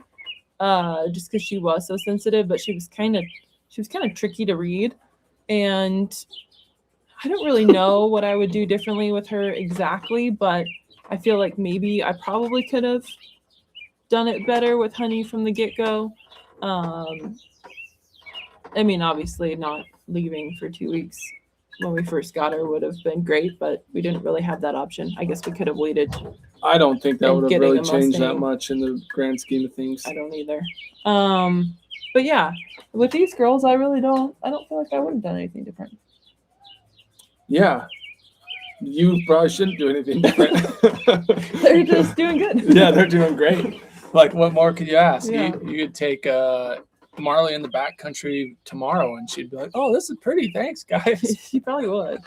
just because she was so sensitive, but she was kind of tricky to read, and I don't really know what I would do differently with her exactly, but I feel like maybe I probably could have done it better with Honey from the get-go. I mean, obviously not leaving for 2 weeks when we first got her would have been great, but we didn't really have that option. I guess we could have waited. I don't think that And would have getting really a changed that Mustang. much in the grand scheme of things. I don't either. But yeah, with these girls, I don't feel like I would have done anything different. Yeah. You probably shouldn't do anything different. They're just doing good. Yeah, they're doing great. Like, what more could you ask? Yeah. You could take Marley in the backcountry tomorrow, and she'd be like, "Oh, this is pretty. Thanks, guys." She probably would.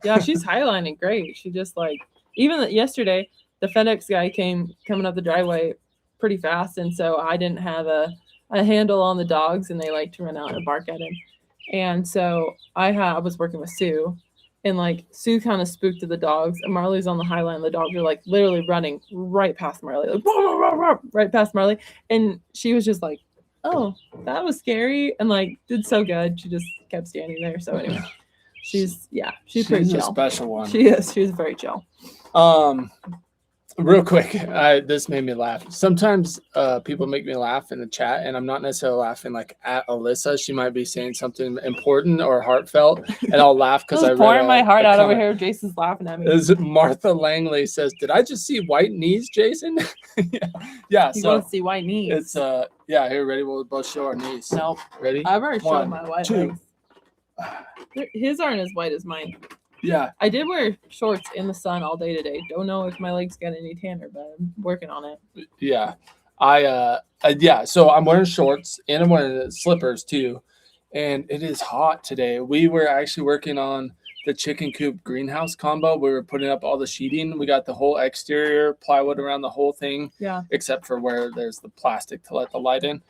Yeah, she's highlining great. She just like, even yesterday, the FedEx guy coming up the driveway pretty fast, and so I didn't have a handle on the dogs, and they like to run out and bark at him. And so I was working with Sioux, and like Sioux kind of spooked to the dogs, and Marley's on the high line. The dogs are like literally running right past Marley, like "Wah, wah, wah, wah," right past Marley, and she was just like, "Oh, that was scary," and like did so good. She just kept standing there. So anyway, she's pretty She's a chill. special one. She is. She's very chill. Real quick, this made me laugh. Sometimes people make me laugh in the chat, and I'm not necessarily laughing like at Alyssa. She might be saying something important or heartfelt, and I'll laugh because I read pouring my heart out over comment. here. Jason's laughing at me. Is Martha Langley says, "Did I just see white knees, Jason?" yeah. You So want to see white knees? it's yeah. Here, ready? We'll both show our knees. Nope. Ready? I've already shown One, my white two. legs. His aren't as white as mine. Yeah. I did wear shorts in the sun all day today. Don't know if my legs got any tanner, but I'm working on it. Yeah. Yeah. So I'm wearing shorts and I'm wearing slippers too, and it is hot today. We were actually working on the chicken coop greenhouse combo. We were putting up all the sheeting. We got the whole exterior plywood around the whole thing. Yeah. Except for where there's the plastic to let the light in.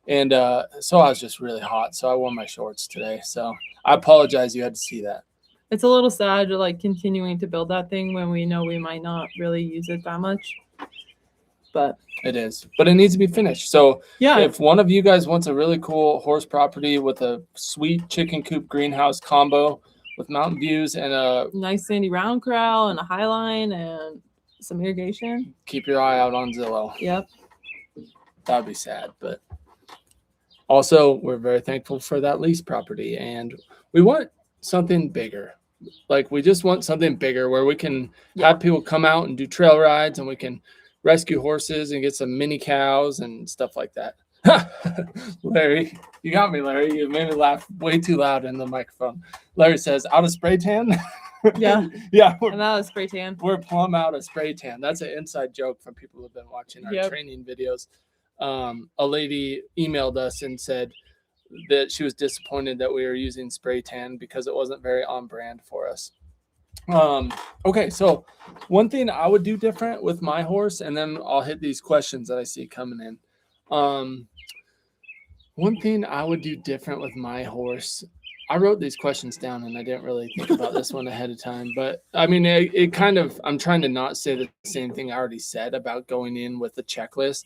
And so I was just really hot. So I wore my shorts today. So I apologize you had to see that. It's a little sad to like continuing to build that thing when we know we might not really use it that much. But it is. But it needs to be finished. So yeah, if one of you guys wants a really cool horse property with a sweet chicken coop greenhouse combo with mountain views and a nice sandy round corral and a high line and some irrigation, keep your eye out on Zillow. Yep. That would be sad. But also, we're very thankful for that lease property. And we want something bigger. Like, we just want something bigger where we can have people come out and do trail rides, and we can rescue horses and get some mini cows and stuff like that. Larry, you got me, Larry. You made me laugh way too loud in the microphone. Larry says, out of spray tan? Yeah. Yeah. And that was spray tan. We're plumb out of spray tan. That's an inside joke from people who've been watching our training videos. A lady emailed us and said that she was disappointed that we were using spray tan because it wasn't very on brand for us. Okay, so one thing I would do different with my horse, and then I'll hit these questions that I see coming in. One thing I would do different with my horse, I wrote these questions down and I didn't really think about this one ahead of time, but I mean, it kind of, I'm trying to not say the same thing I already said about going in with a checklist.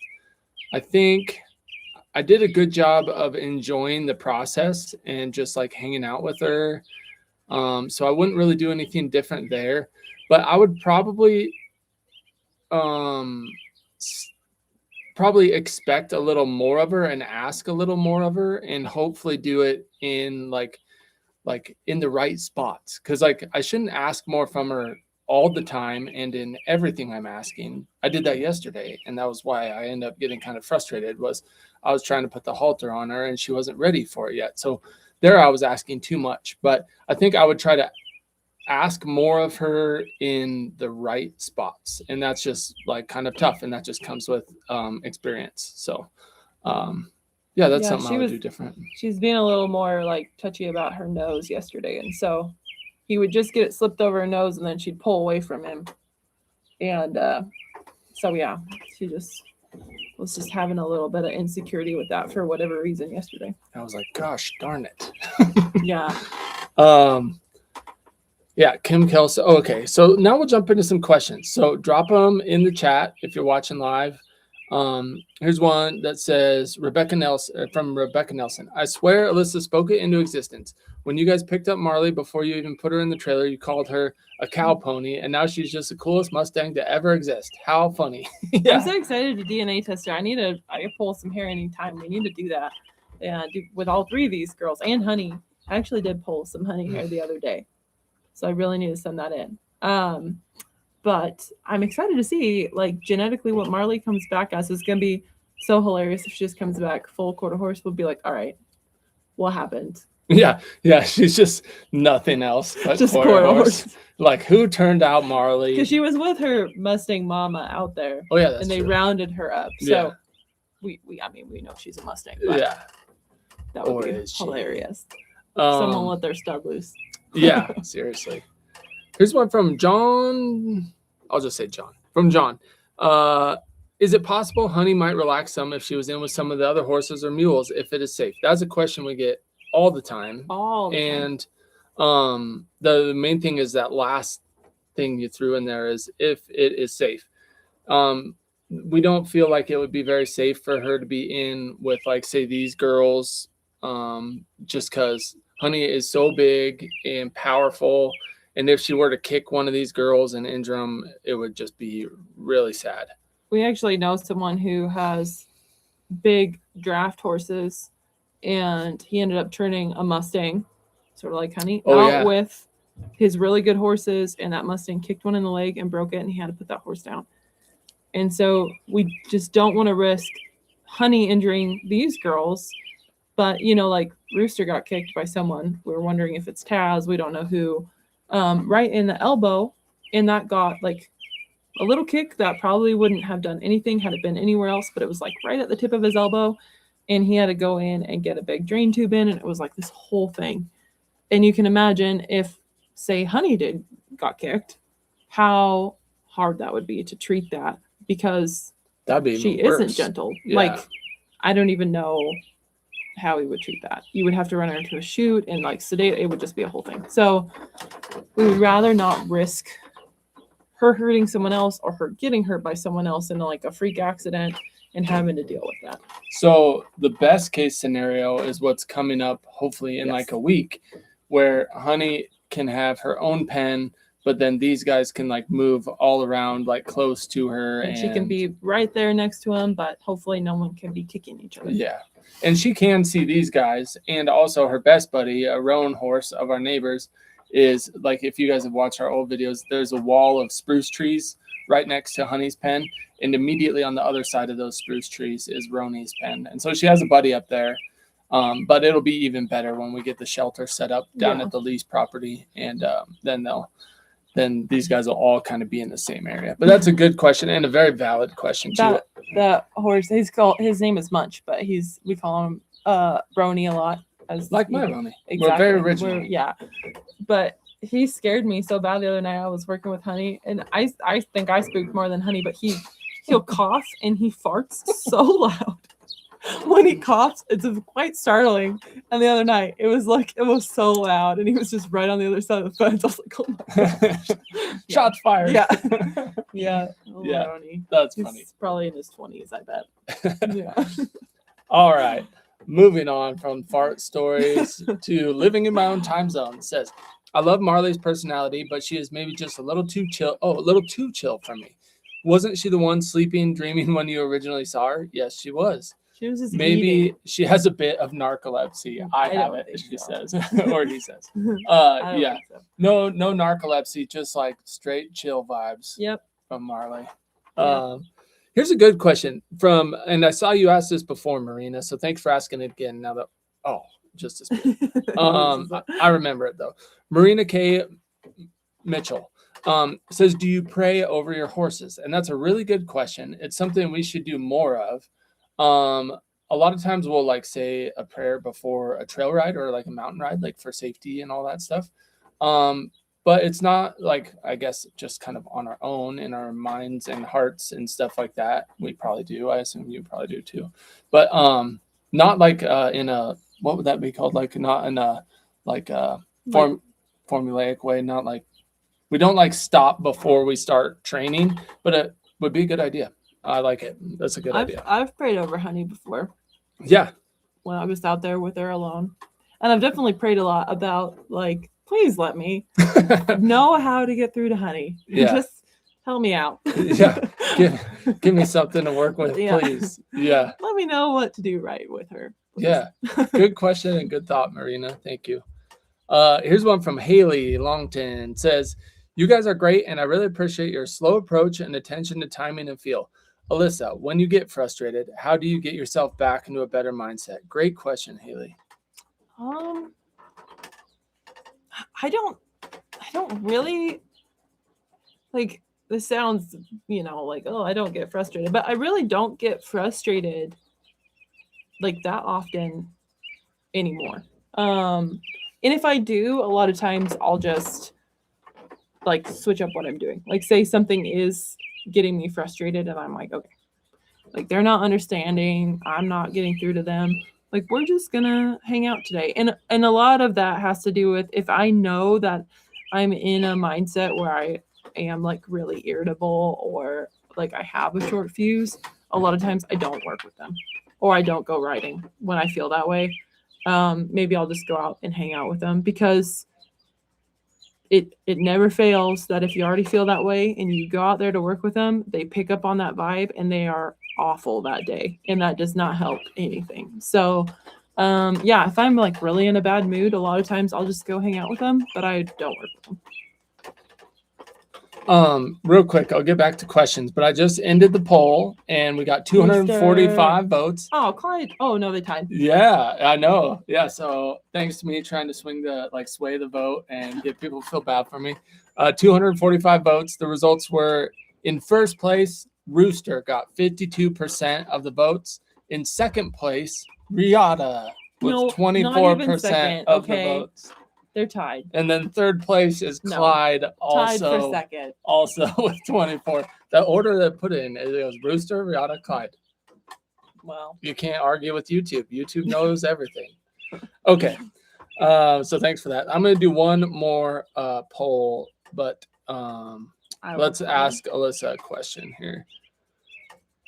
I think I did a good job of enjoying the process and just like hanging out with her. So I wouldn't really do anything different there, but I would probably expect a little more of her and ask a little more of her and hopefully do it in like in the right spots. Cause like I shouldn't ask more from her all the time and in everything I'm asking. I did that yesterday, and that was why I ended up getting kind of frustrated. Was I was trying to put the halter on her and she wasn't ready for it yet. So there I was asking too much, but I think I would try to ask more of her in the right spots, and that's just like kind of tough, and that just comes with experience. So yeah, that's Yeah, something I would do different. She's being a little more like touchy about her nose yesterday, and so he would just get it slipped over her nose, and then she'd pull away from him. And so yeah, she just was just having a little bit of insecurity with that for whatever reason yesterday. I was like, gosh darn it. Yeah. Yeah, Kim Kelso. Okay, so now we'll jump into some questions. So drop them in the chat if you're watching live. Here's one that says Rebecca Nelson from Rebecca Nelson. I swear Alyssa spoke it into existence. When you guys picked up Marley before you even put her in the trailer, you called her a cow pony, and now she's just the coolest Mustang to ever exist. How funny. Yeah. I'm so excited to DNA test her. I can pull some hair anytime. We need to do that. Yeah, with all three of these girls and Honey. I actually did pull some Honey hair the other day. So I really need to send that in. But I'm excited to see, like, genetically what Marley comes back as. Is going to be so hilarious if she just comes back full quarter horse. We'll be like, all right, what happened? Yeah, she's just nothing else but just quarter horse. Like, who turned out Marley? Because she was with her Mustang mama out there. Oh yeah, that's and they true. Rounded her up. So we know she's a Mustang. But yeah, that would be hilarious. Someone let their stud loose. Yeah, seriously. Here's one from John. I'll just say John. From John. Is it possible Honey might relax some if she was in with some of the other horses or mules if it is safe? That's a question we get all the time. And the main thing is that last thing you threw in there is if it is safe. We don't feel like it would be very safe for her to be in with, like, say, these girls, just because Honey is so big and powerful, and if she were to kick one of these girls and injure them, it would just be really sad. We actually know someone who has big draft horses, and he ended up turning a Mustang, sort of like Honey, with his really good horses, and that Mustang kicked one in the leg and broke it, and he had to put that horse down. And so we just don't want to risk Honey injuring these girls. But, like Rooster got kicked by someone. We're wondering if it's Taz. We don't know who. Right in the elbow. And that got like a little kick that probably wouldn't have done anything had it been anywhere else. But it was like right at the tip of his elbow. And he had to go in and get a big drain tube in. And it was like this whole thing. And you can imagine if, say, Honey got kicked, how hard that would be to treat that. Because she isn't gentle. Yeah. Like, I don't even know how he would treat that. You would have to run her into a chute and like sedate. It would just be a whole thing. So we would rather not risk her hurting someone else or her getting hurt by someone else in like a freak accident and having to deal with that. So the best case scenario is what's coming up hopefully in like a week, where Honey can have her own pen, but then these guys can like move all around like close to her, and she can be right there next to him, but hopefully no one can be kicking each other. Yeah. And she can see these guys, and also her best buddy, a roan horse of our neighbors, is like, if you guys have watched our old videos, there's a wall of spruce trees right next to Honey's pen, and immediately on the other side of those spruce trees is Roni's pen. And so she has a buddy up there, but it'll be even better when we get the shelter set up down at the lease property, and then these guys will all kind of be in the same area. But that's a good question and a very valid question too. That horse, his name is Munch, but we call him Roni a lot. Like my Roni. Exactly. We're very original. But he scared me so bad the other night. I was working with Honey, and I think I spooked more than Honey, but he'll cough and he farts so loud. When he coughs, it's quite startling. And the other night, it was so loud, and he was just right on the other side of the fence. I was like, oh my gosh. Shots fired. Yeah. Yeah. That's He's funny. Probably in his 20s, I bet. Yeah. All right. Moving on from fart stories to living in my own time zone. It says, I love Marley's personality, but she is maybe just a little too chill. Oh, a little too chill for me. Wasn't she the one sleeping, dreaming when you originally saw her? Yes, she was. She was just maybe eating. She has a bit of narcolepsy. I have it, she says, or he says. Yeah. So. No narcolepsy, just like straight chill vibes. Yep. From Marley. Here's a good question and I saw you ask this before, Marina, so thanks for asking it again. Now that just as good. I remember it though. Marina K Mitchell says, do you pray over your horses? And that's a really good question. It's something we should do more of. A lot of times we'll like say a prayer before a trail ride or like a mountain ride, like for safety and all that stuff. But it's not like, I guess, just kind of on our own in our minds and hearts and stuff like that. We probably do. I assume you probably do too. But not like in a, what would that be called? Like not in a like formulaic way. Not like, we don't like stop before we start training, but it would be a good idea. I like it. That's a good idea. I've prayed over Honey before. Yeah. When I was out there with her alone. And I've definitely prayed a lot about like, please let me know how to get through to Honey. Yeah. Just help me out. Yeah. Give me something to work with, please. Yeah. Let me know what to do right with her. Please. Yeah. Good question and good thought, Marina. Thank you. Here's one from Haley Longton. It says, you guys are great, and I really appreciate your slow approach and attention to timing and feel. Alyssa, when you get frustrated, how do you get yourself back into a better mindset? Great question, Haley. I don't really, like, this sounds, like, oh, I don't get frustrated, but I really don't get frustrated like that often anymore. And if I do, a lot of times I'll just like switch up what I'm doing. Like say something is getting me frustrated and I'm like, okay, like they're not understanding, I'm not getting through to them, like we're just gonna hang out today. And a lot of that has to do with if I know that I'm in a mindset where I am like really irritable or like I have a short fuse, a lot of times I don't work with them or I don't go riding when I feel that way. Maybe I'll just go out and hang out with them because it never fails that if you already feel that way and you go out there to work with them, they pick up on that vibe and they are awful that day. And that does not help anything. So, if I'm like really in a bad mood, a lot of times I'll just go hang out with them, but I don't work with them. Real quick, I'll get back to questions, but I just ended the poll and we got 245 votes. Oh, Clyde. Oh, no, they tied. Yeah, I know. Yeah. So thanks to me trying to sway the vote and get people to feel bad for me. 245 votes. The results were in first place, Rooster got 52% of the votes. In second place, Riata with 24% of the votes. They're tied. And then third place is Clyde, tied for second. Also with 24. The order that put in, it was Rooster, Riata, Clyde. Wow. You can't argue with YouTube. YouTube knows everything. Okay. So thanks for that. I'm going to do one more poll, but let's ask Alyssa a question here.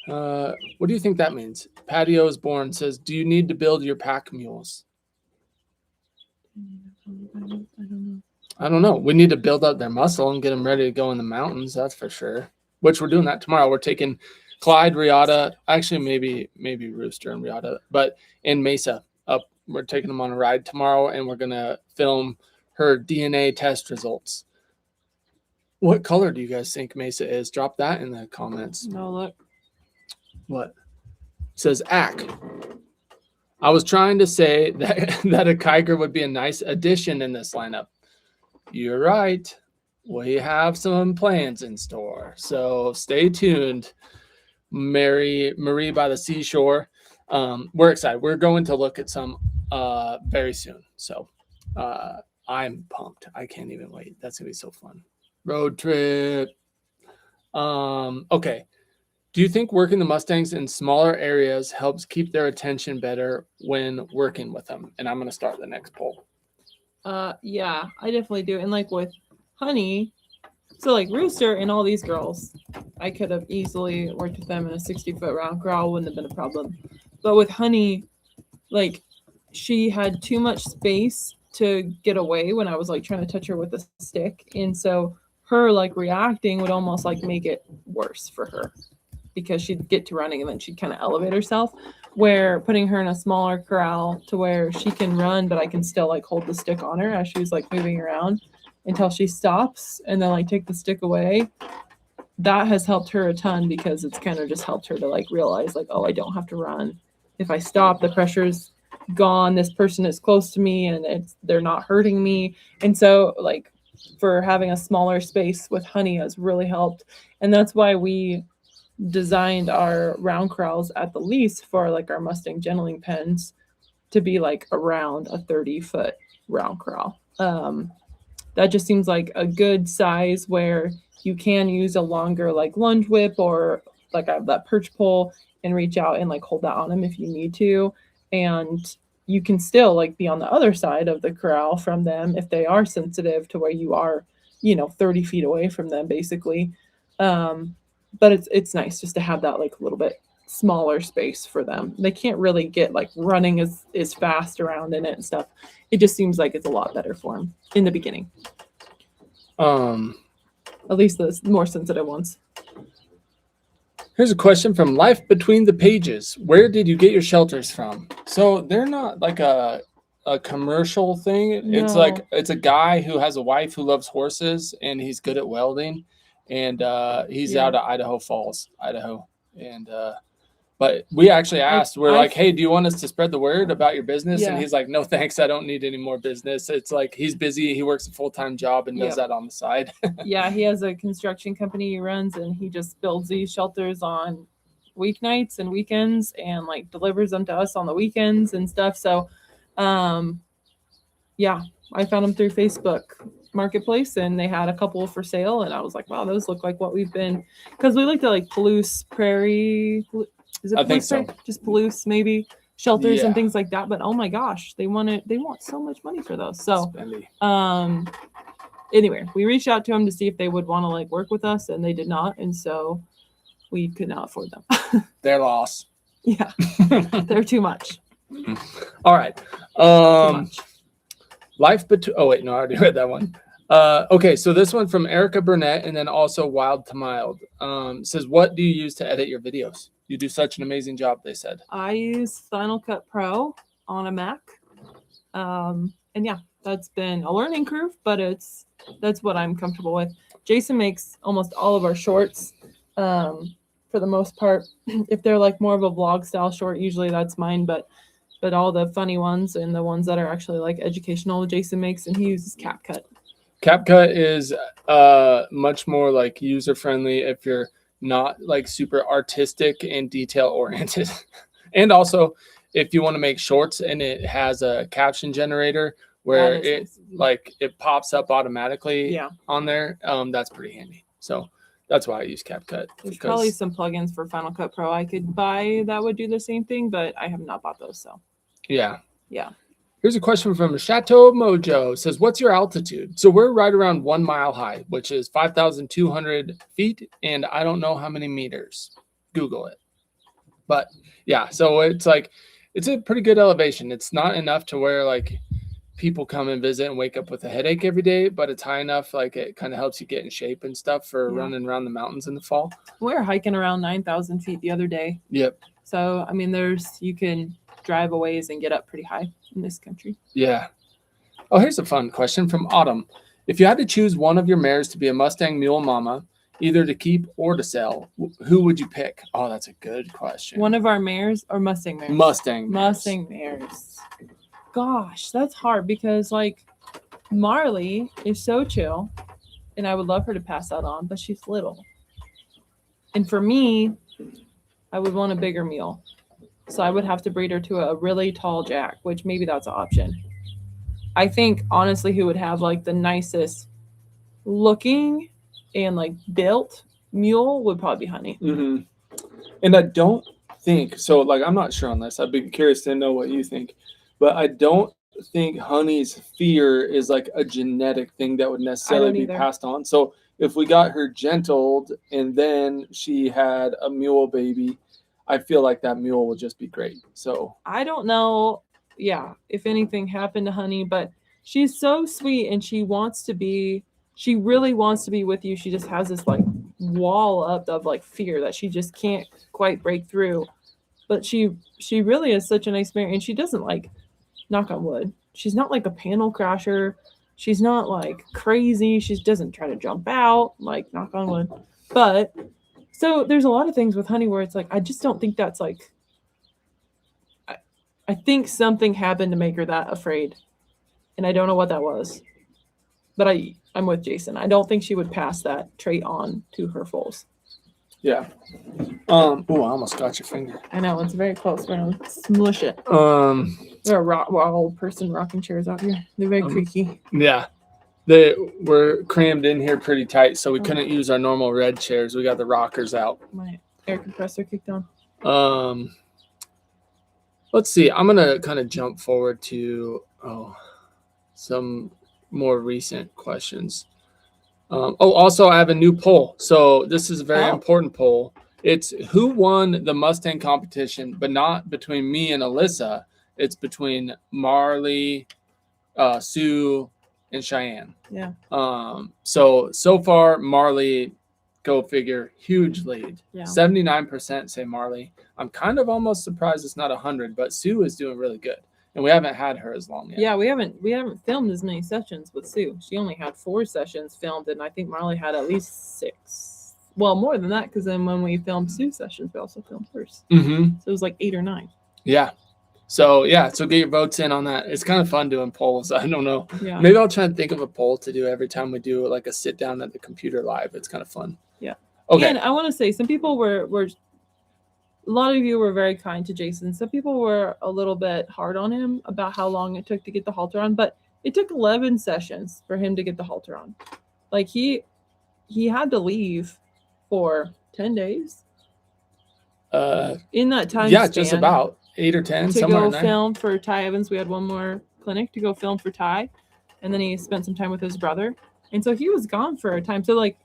What do you think that means? Patio is born says, do you need to build your pack mules? I don't know. We need to build up their muscle and get them ready to go in the mountains. That's for sure. Which we're doing that tomorrow. We're taking Clyde, Riata, actually maybe Rooster and Riata, but in Mesa up. We're taking them on a ride tomorrow, and we're gonna film her DNA test results. What color do you guys think Mesa is? Drop that in the comments. No, look. What? It says Ack. I was trying to say that a Kiger would be a nice addition in this lineup. You're right. We have some plans in store. So stay tuned. Marie by the seashore. We're excited. We're going to look at some very soon. So I'm pumped. I can't even wait. That's going to be so fun. Road trip. Okay. Do you think working the Mustangs in smaller areas helps keep their attention better when working with them? And I'm going to start the next poll. Yeah, I definitely do. And like with Honey, so like Rooster and all these girls, I could have easily worked with them in a 60-foot round crawl, wouldn't have been a problem. But with Honey, like she had too much space to get away when I was like trying to touch her with a stick. And so her like reacting would almost like make it worse for her, because she'd get to running and then she'd kind of elevate herself, where putting her in a smaller corral to where she can run, but I can still like hold the stick on her as she's like moving around until she stops and then like take the stick away. That has helped her a ton, because it's kind of just helped her to like realize like, oh, I don't have to run. If I stop, the pressure's gone. This person is close to me and they're not hurting me. And so like for having a smaller space with honey has really helped. And that's why we designed our round corrals at the least for like our Mustang generaling pens to be like around a 30-foot round corral. That just seems like a good size where you can use a longer like lunge whip or like I have that perch pole and reach out and like hold that on them if you need to. And you can still like be on the other side of the corral from them if they are sensitive to where you are, 30 feet away from them basically. But it's nice just to have that like a little bit smaller space for them. They can't really get like running as fast around in it and stuff. It just seems like it's a lot better for them in the beginning. At least the more sensitive ones. Here's a question from Life Between the Pages. Where did you get your shelters from? So they're not like a commercial thing. No. It's like it's a guy who has a wife who loves horses and he's good at welding. And he's out of Idaho Falls, Idaho. And but we actually asked, we're like, hey, do you want us to spread the word about your business? And he's like, no, thanks. I don't need any more business. It's like he's busy. He works a full-time job and does that on the side. Yeah, he has a construction company he runs, and he just builds these shelters on weeknights and weekends and like delivers them to us on the weekends and stuff. So, yeah, I found them through Facebook Marketplace, and they had a couple for sale. And I was like, wow, those look like what we've been, because we looked at like Palouse Prairie. Is it I think so. Just Palouse, maybe shelters and things like that. But oh my gosh, they want so much money for those. So, anyway, we reached out to them to see if they would want to like work with us, and they did not. And so we could not afford them. They're lost. Yeah, they're too much. All right. Life between. Oh wait, no, I already read that one. Okay, so this one from Erica Burnett, and then also Wild to Mild says, "What do you use to edit your videos? You do such an amazing job." They said. I use Final Cut Pro on a Mac, and yeah, that's been a learning curve, but that's what I'm comfortable with. Jason makes almost all of our shorts, for the most part. If they're like more of a vlog style short, usually that's mine, but all the funny ones and the ones that are actually like educational, Jason makes, and he uses CapCut. CapCut is much more like user friendly if you're not like super artistic and detail oriented. And also if you want to make shorts and it has a caption generator where it like it pops up automatically on there, that's pretty handy. So that's why I use CapCut. There's probably some plugins for Final Cut Pro I could buy that would do the same thing, but I have not bought those. So yeah. Here's a question from Chateau Mojo. It says, what's your altitude? So we're right around 1 mile high, which is 5,200 feet. And I don't know how many meters. Google it. But yeah, so it's like, it's a pretty good elevation. It's not enough to where like people come and visit and wake up with a headache every day, but it's high enough. Like it kind of helps you get in shape and stuff for running around the mountains in the fall. We were hiking around 9,000 feet the other day. Yep. So, I mean, you can drive a ways and get up pretty high in this country. Yeah. Oh, here's a fun question from Autumn. If you had to choose one of your mares to be a Mustang mule mama, either to keep or to sell, who would you pick? Oh, that's a good question. One of our mares or Mustang mares? Mustang mares. Gosh, that's hard because like Marley is so chill and I would love her to pass that on, but she's little. And for me, I would want a bigger mule. So I would have to breed her to a really tall jack, which maybe that's an option. I think honestly who would have like the nicest looking and like built mule would probably be Honey. Mm-hmm. And I don't think so. Like, I'm not sure on this. I'd be curious to know what you think, but I don't think Honey's fear is like a genetic thing that would necessarily be passed on. So if we got her gentled and then she had a mule baby, I feel like that mule would just be great. So I don't know. Yeah. If anything happened to Honey, but she's so sweet and she really wants to be with you. She just has this like wall up of like fear that she just can't quite break through. But she really is such a nice mare, and she doesn't like, knock on wood, she's not like a panel crasher. She's not like crazy. She doesn't try to jump out, like knock on wood. But so there's a lot of things with Honey where it's like, I just don't think that's like, I think something happened to make her that afraid. And I don't know what that was. But I'm with Jason. I don't think she would pass that trait on to her foals. Yeah. Oh, I almost got your finger. I know, it's very close. We're gonna smush it. We're a old person rocking chairs out here. They're very creaky. Yeah. They were crammed in here pretty tight, so we couldn't use our normal red chairs. We got the rockers out. My air compressor kicked on. Let's see. I'm gonna kind of jump forward to some more recent questions. Also, I have a new poll. So this is a very important poll. It's who won the Mustang competition, but not between me and Alyssa. It's between Marley, Sioux, and Cheyenne. Yeah. So far, Marley, go figure, huge lead. Yeah. 79% say Marley. I'm kind of almost surprised it's not 100, but Sioux is doing really good. And we haven't had her as long yet. Yeah, we haven't filmed as many sessions with Sioux. She only had 4 sessions filmed, and I think Marley had at least 6. Well, more than that, because then when we filmed Sioux sessions, we also filmed hers. Mm-hmm. So it was like 8 or 9. Yeah. So get your votes in on that. It's kind of fun doing polls. I don't know. Yeah. Maybe I'll try and think of a poll to do every time we do like a sit down at the computer live. It's kind of fun. Yeah. Okay. And I want to say some people were a lot of you were very kind to Jason. Some people were a little bit hard on him about how long it took to get the halter on, but it took 11 sessions for him to get the halter on. Like he had to leave for 10 days. In that time yeah, span, just about 8 or 10. to go film for Ty Evans. We had one more clinic to go film for Ty, and then he spent some time with his brother, and so he was gone for a time. So like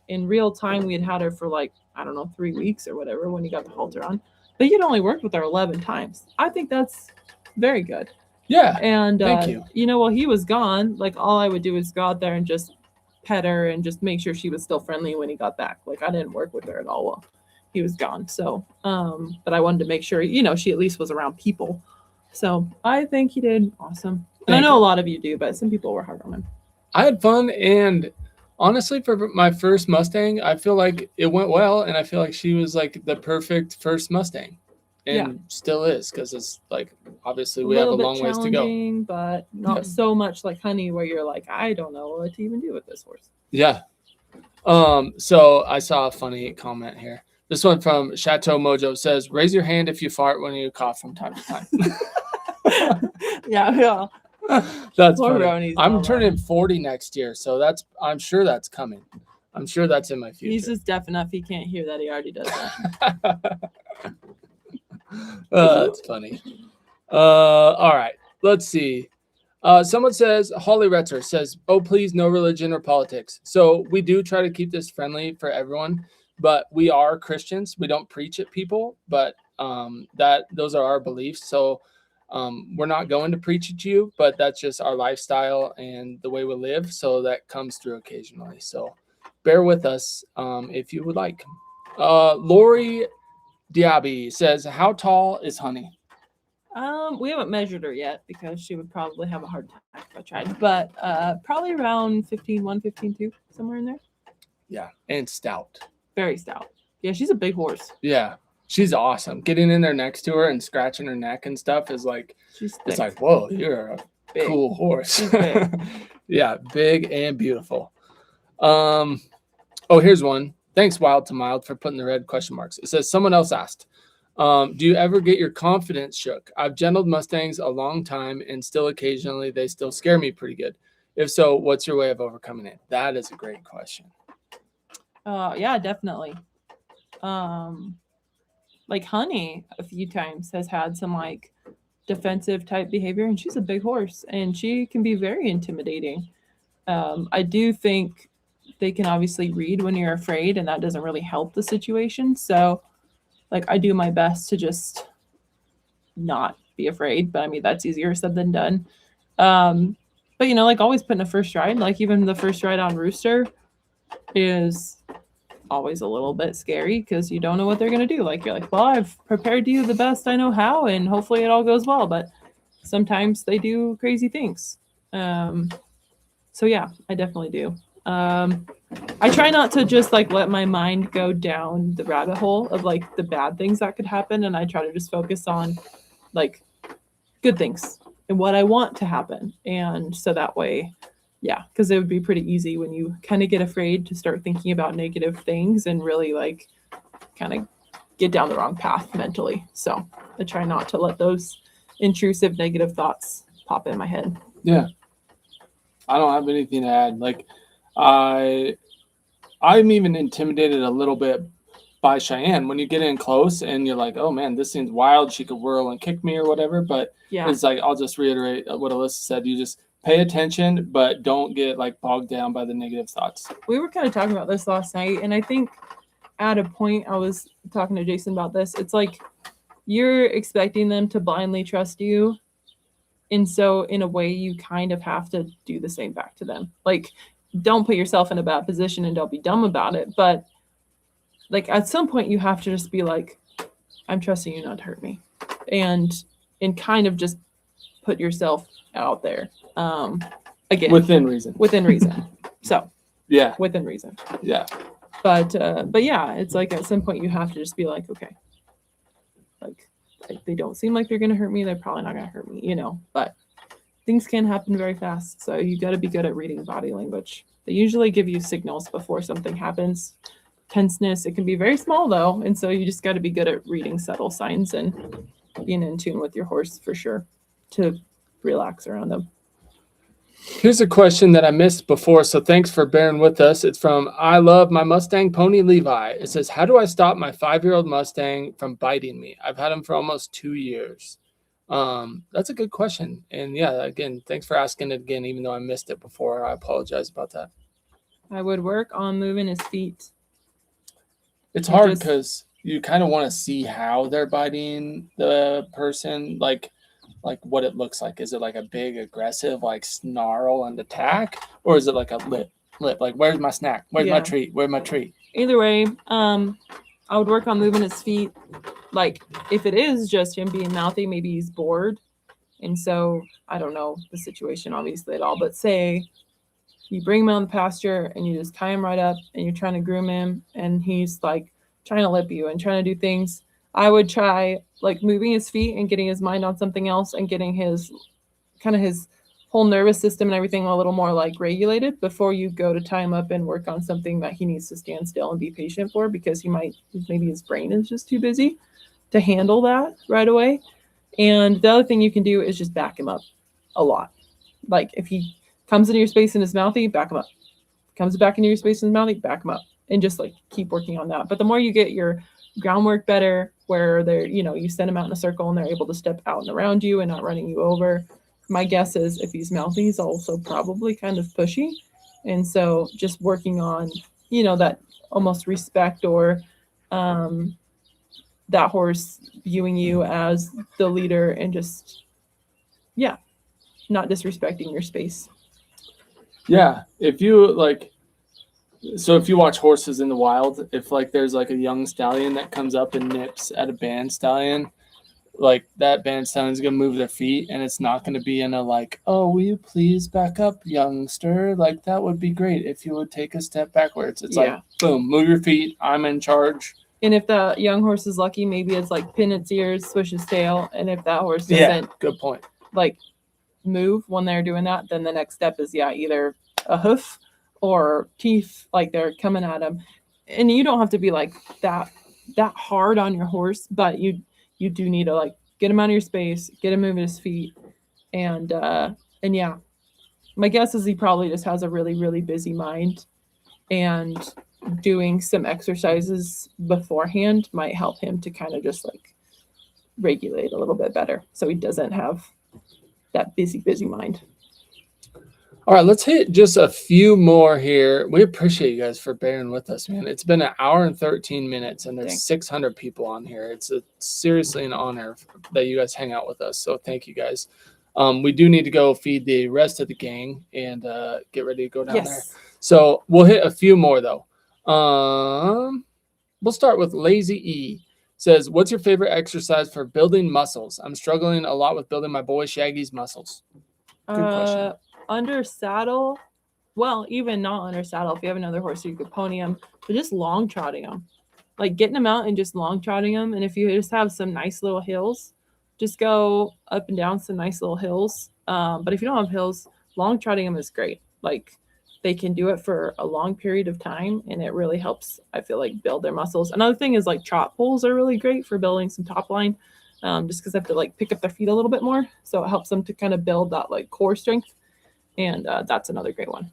in real time, we had her for like, I don't know, 3 weeks or whatever when he got the halter on. But he'd only worked with her 11 times. I think that's very good. Yeah. And, thank you. While he was gone, like all I would do is go out there and just pet her and just make sure she was still friendly when he got back. Like I didn't work with her at all while he was gone. So, but I wanted to make sure, she at least was around people. So I think he did awesome. And I know a lot of you do, but some people were hard on him. I had fun, and honestly, for my first Mustang, I feel like it went well, and I feel like she was like the perfect first Mustang, and still is, because it's like obviously we have a long ways to go, but not so much like Honey, where you're like, I don't know what to even do with this horse. Yeah. So I saw a funny comment here. This one from Chateau Mojo says, "Raise your hand if you fart when you cough from time to time." Yeah. That's funny. I'm turning 40 next year, so I'm sure that's coming. I'm sure that's in my future. He's just deaf enough he can't hear that he already does that. That's funny. All right, let's see. Someone says, Holly Retzer says, "Oh, please, no religion or politics." So we do try to keep this friendly for everyone, but we are Christians. We don't preach at people, but those are our beliefs. So we're not going to preach at you, but that's just our lifestyle and the way we live. So that comes through occasionally. So bear with us if you would like. Lori Diaby says, "How tall is Honey?" We haven't measured her yet because she would probably have a hard time if I tried, but probably around 15.1, 15.2, somewhere in there. Yeah, and stout. Very stout. Yeah, she's a big horse. Yeah. She's awesome. Getting in there next to her and scratching her neck and stuff is like, it's like, whoa, you're a cool horse. Big. Yeah, big and beautiful. Here's one. Thanks, Wild to Mild, for putting the red question marks. It says, someone else asked, do you ever get your confidence shook? I've gentled Mustangs a long time, and still occasionally they still scare me pretty good. If so, what's your way of overcoming it? That is a great question. Yeah, definitely. Like Honey a few times has had some like defensive type behavior, and she's a big horse and she can be very intimidating. I do think they can obviously read when you're afraid, and that doesn't really help the situation. So like I do my best to just not be afraid, but I mean, that's easier said than done. But like always putting a first ride, like even the first ride on Rooster is always a little bit scary because you don't know what they're going to do. Like you're like, well, I've prepared you the best I know how, and hopefully it all goes well, but sometimes they do crazy things. So yeah, I definitely do. I try not to just like let my mind go down the rabbit hole of like the bad things that could happen, and I try to just focus on like good things and what I want to happen, and so that way Yeah, because it would be pretty easy when you kind of get afraid to start thinking about negative things and really like kind of get down the wrong path mentally. So I try not to let those intrusive negative thoughts pop in my head. Yeah. I don't have anything to add. Like, I'm even intimidated a little bit by Cheyenne when you get in close and you're like, oh man, this seems wild. She could whirl and kick me or whatever. But Yeah. it's like, I'll just reiterate what Alyssa said. You just pay attention, but don't get like bogged down by the negative thoughts. We were kind of talking about this last night, and I think at a point I was talking to Jason about this. It's like you're expecting them to blindly trust you. And so in a way you kind of have to do the same back to them. Like, don't put yourself in a bad position and don't be dumb about it. But like at some point you have to just be like, I'm trusting you not to hurt me. And kind of just put yourself out there. Again. Within reason. Within reason. So yeah. Within reason. Yeah. But yeah, it's like at some point you have to just be like, okay, like they don't seem like they're going to hurt me. They're probably not going to hurt me, you know, but things can happen very fast. So you got to be good at reading body language. They usually give you signals before something happens. Tenseness, it can be very small though. And so you just got to be good at reading subtle signs and being in tune with your horse for sure to relax around them. Here's a question that I missed before, so thanks for bearing with us. It's from I Love My Mustang Pony Levi. It says, how do I stop my 5-year-old Mustang from biting me? I've had him for almost 2 years. That's a good question. And yeah, again, thanks for asking it again, even though I missed it before. I apologize about that. I would work on moving his feet. It's hard because you kind of want to see how they're biting the person, like what it looks like. Is it like a big aggressive like snarl and attack, or is it like a lip like where's my snack, where's my treat, where's my treat? Either way, I would work on moving his feet. Like if it is just him being mouthy, maybe he's bored, and so I don't know the situation obviously at all, but say you bring him out on the pasture and you just tie him right up and you're trying to groom him and he's like trying to lip you and trying to do things. I would try like moving his feet and getting his mind on something else and getting his whole nervous system and everything a little more like regulated before you go to tie him up and work on something that he needs to stand still and be patient for, because maybe his brain is just too busy to handle that right away. And the other thing you can do is just back him up a lot. Like if he comes into your space and is mouthy, back him up. Comes back into your space and is mouthy, back him up. And just like keep working on that. But the more you get your groundwork better, where they're, you send them out in a circle and they're able to step out and around you and not running you over. My guess is if he's mouthy, he's also probably kind of pushy. And so just working on, that almost respect or that horse viewing you as the leader and just, not disrespecting your space. Yeah. If you if you watch horses in the wild, if like there's like a young stallion that comes up and nips at a band stallion, like that band stallion's gonna move their feet, and it's not gonna be in a like, oh, will you please back up, youngster? Like that would be great if you would take a step backwards. It's like, boom, move your feet. I'm in charge. And if the young horse is lucky, maybe it's like pin its ears, swish its tail. And if that horse doesn't, good point, like move when they're doing that, then the next step is either a hoof or teeth, like they're coming at him. And you don't have to be like that hard on your horse, but you do need to like get him out of your space, get him moving his feet. And yeah, my guess is he probably just has a really, really busy mind, and doing some exercises beforehand might help him to kind of just like regulate a little bit better, so he doesn't have that busy mind. All right, let's hit just a few more here. We appreciate you guys for bearing with us, man. It's been 1 hour and 13 minutes, and there's 600 people on here. It's seriously an honor that you guys hang out with us, so thank you guys. We do need to go feed the rest of the gang and get ready to go down there. So we'll hit a few more, though. We'll start with Lazy E. Says, what's your favorite exercise for building muscles? I'm struggling a lot with building my boy Shaggy's muscles. Good question. Under saddle, well, even not under saddle, if you have another horse, you could pony him, but just long trotting him. Like getting him out and just long trotting him. And if you just have some nice little hills, just go up and down some nice little hills. But if you don't have hills, long trotting him is great. like they can do it for a long period of time, and it really helps, I feel like, build their muscles. Another thing is like trot poles are really great for building some top line, just because they have to like pick up their feet a little bit more, so it helps them to kind of build that like core strength, and that's another great one.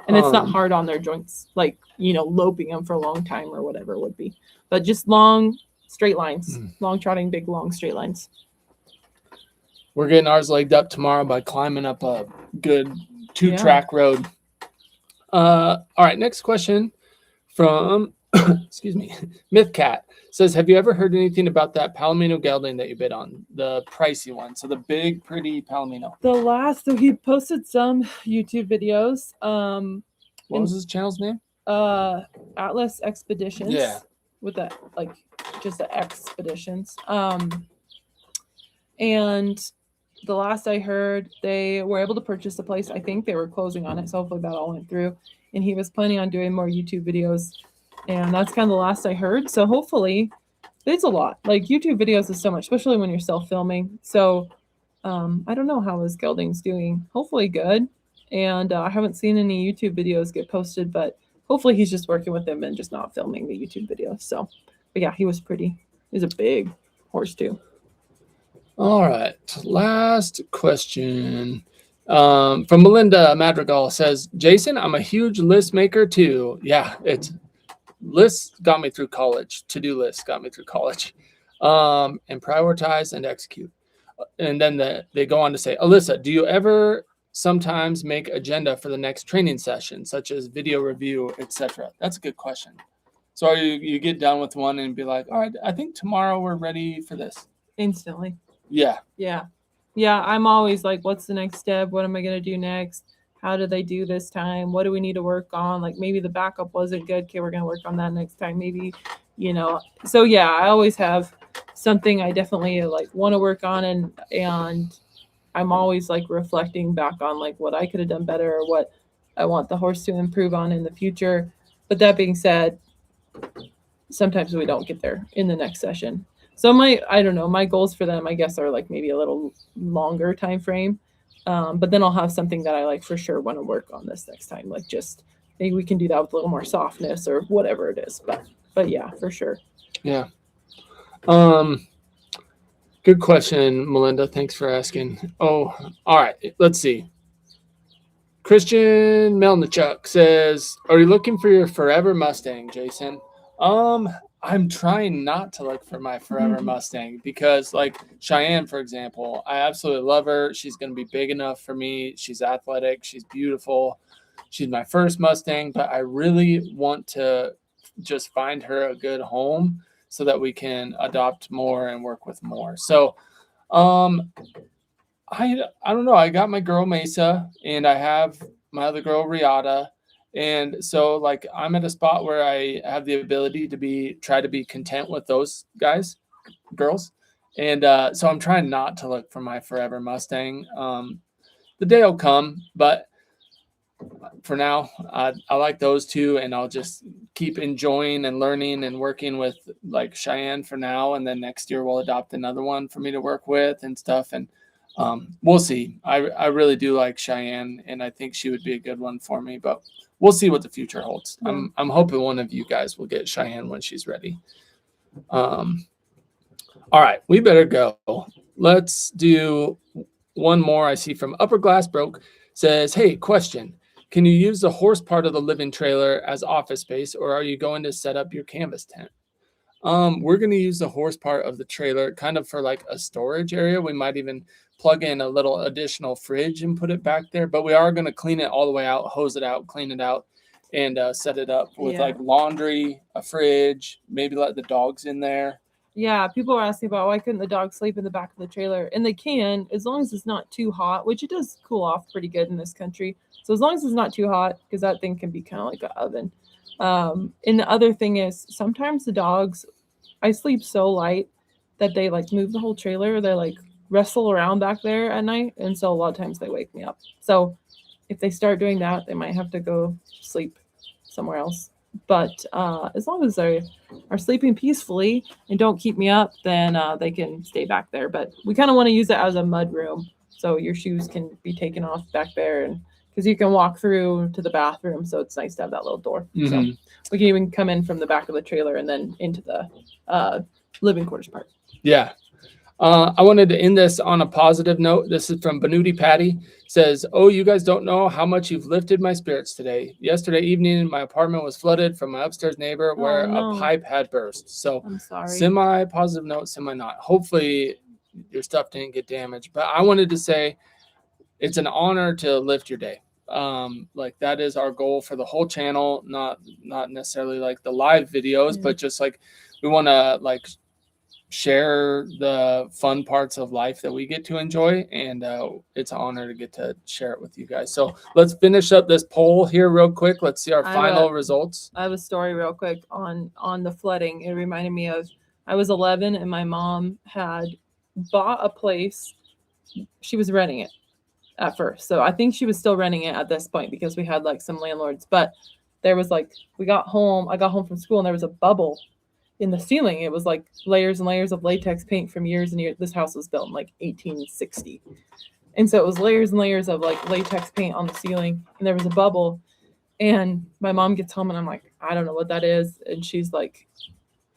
And it's not hard on their joints, like, you know, loping them for a long time or whatever it would be, but just long straight lines, long trotting, big long straight lines. We're getting ours legged up tomorrow by climbing up a good 2-track road. All right, next question from excuse me, Mythcat says, have you ever heard anything about that Palomino gelding that you bid on, the pricey one? So the big, pretty Palomino. So he posted some YouTube videos. What was his channel's name? Atlas Expeditions. Yeah. With that, like, just the expeditions. And the last I heard, they were able to purchase the place. I think they were closing on it, so hopefully that all went through. And he was planning on doing more YouTube videos, and that's kind of the last I heard. So hopefully, it's a lot. Like, YouTube videos is so much, especially when you're self-filming. So I don't know how his gelding's doing. Hopefully good. And I haven't seen any YouTube videos get posted, but hopefully he's just working with them and just not filming the YouTube videos. So, but yeah, he was pretty. He's a big horse too. All right, last question from Melinda Madrigal says, Jason, I'm a huge list maker too. Yeah, it's lists got me through college. To-do lists got me through college. And prioritize and execute. And then they go on to say, Alyssa, do you ever sometimes make agenda for the next training session, such as video review, etc.? That's a good question. So you get done with one and be like, all right, I think tomorrow we're ready for this. Instantly. Yeah. I'm always like, what's the next step? What am I going to do next? How do they do this time? What do we need to work on? Like, maybe the backup wasn't good. Okay, we're going to work on that next time. Maybe, you know. So yeah, I always have something I definitely like want to work on, and I'm always like reflecting back on like what I could have done better or what I want the horse to improve on in the future. But that being said, sometimes we don't get there in the next session. So I don't know, my goals for them, I guess, are like maybe a little longer time frame. But then I'll have something that I like for sure want to work on this next time. Like, just maybe we can do that with a little more softness or whatever it is. But yeah, for sure. Yeah. Good question, Melinda. Thanks for asking. Oh, all right. Let's see. Christian Melnichuk says, are you looking for your forever Mustang, Jason? I'm trying not to look for my forever Mustang because, like Cheyenne, for example, I absolutely love her. She's going to be big enough for me. She's athletic. She's beautiful. She's my first Mustang, but I really want to just find her a good home so that we can adopt more and work with more. So, I don't know. I got my girl Mesa and I have my other girl Riata. And so, like, I'm at a spot where I have the ability to try to be content with those girls. And so I'm trying not to look for my forever Mustang. The day will come, but for now, I like those two, and I'll just keep enjoying and learning and working with like Cheyenne for now. And then next year we'll adopt another one for me to work with and stuff. And we'll see. I really do like Cheyenne, and I think she would be a good one for me, but we'll see what the future holds. I'm hoping one of you guys will get Cheyenne when she's ready. All right, we better go. Let's do one more. I see from Upper Glass Broke says, hey, question. Can you use the horse part of the living trailer as office space, or are you going to set up your canvas tent? We're going to use the horse part of the trailer kind of for like a storage area. We might even plug in a little additional fridge and put it back there, but we are going to clean it all the way out, hose it out, clean it out, and set it up with like laundry, a fridge, maybe let the dogs in there. Yeah, people are asking about why couldn't the dogs sleep in the back of the trailer, and they can, as long as it's not too hot, which it does cool off pretty good in this country. So as long as it's not too hot, because that thing can be kind of like an oven. And the other thing is, sometimes the dogs, I sleep so light that they like move the whole trailer. They like wrestle around back there at night, and so a lot of times they wake me up. So if they start doing that, they might have to go sleep somewhere else. But as long as they are sleeping peacefully and don't keep me up, then they can stay back there. But we kind of want to use it as a mud room, so your shoes can be taken off back there, and because you can walk through to the bathroom, so it's nice to have that little door. So Mhm. we can even come in from the back of the trailer and then into the living quarters part. Yeah. I wanted to end this on a positive note. This is from Benuti Patty. Says, "Oh, you guys don't know how much you've lifted my spirits today. Yesterday evening, my apartment was flooded from my upstairs neighbor where no. a pipe had burst." So I'm sorry. semi-positive note, semi-not. Hopefully your stuff didn't get damaged. But I wanted to say it's an honor to lift your day. Like that is our goal for the whole channel, not necessarily like the live videos, but just like we want to like share the fun parts of life that we get to enjoy, and it's an honor to get to share it with you guys. So let's finish up this poll here real quick. Let's see our final results. I have a story real quick on the flooding. It reminded me of, I was 11 and my mom had bought a place. She was renting it at first, so I think she was still renting it at this point because we had like some landlords. But there was like, I got home from school and there was a bubble in the ceiling. It was like layers and layers of latex paint from years and years. This house was built in like 1860. And so it was layers and layers of like latex paint on the ceiling. And there was a bubble. And my mom gets home and I'm like, I don't know what that is. And she's like,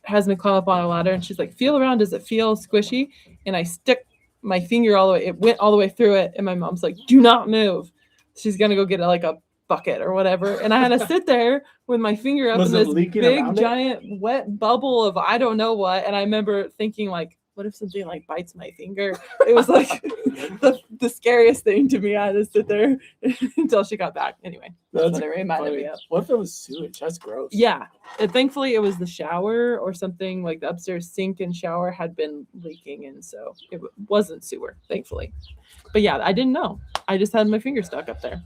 has me climb up on a ladder. And she's like, feel around. Does it feel squishy? And I stick my finger all the way. It went all the way through it. And my mom's like, do not move. She's going to go get like a bucket or whatever. And I had to sit there with my finger up in this big giant wet bubble of I don't know what. And I remember thinking like, what if something like bites my finger? It was like the scariest thing to me. I had to sit there until she got back. Anyway, that's what it reminded me of. What if it was sewage? That's gross. Yeah. Thankfully it was the shower or something, like the upstairs sink and shower had been leaking. And so it wasn't sewer, thankfully. But yeah, I didn't know. I just had my finger stuck up there.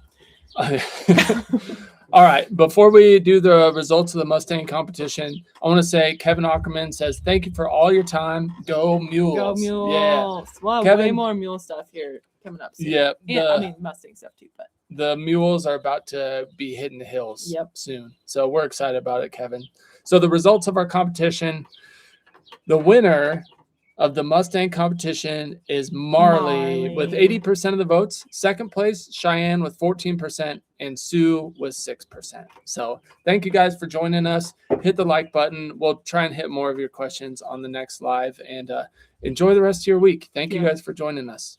All right. Before we do the results of the Mustang competition, I want to say Kevin Ackerman says, thank you for all your time. Go Mules. Go Mules. Yeah. Well, Kevin, way more mule stuff here coming up soon. Yeah. And, I mean, Mustang stuff too, but the Mules are about to be hitting the hills soon. So we're excited about it, Kevin. So the results of our competition, the winner of the Mustang competition is Marley with 80% of the votes. Second place, Cheyenne with 14%, and Sioux with 6%. So thank you guys for joining us. Hit the like button. We'll try and hit more of your questions on the next live, and enjoy the rest of your week. Thank you guys for joining us.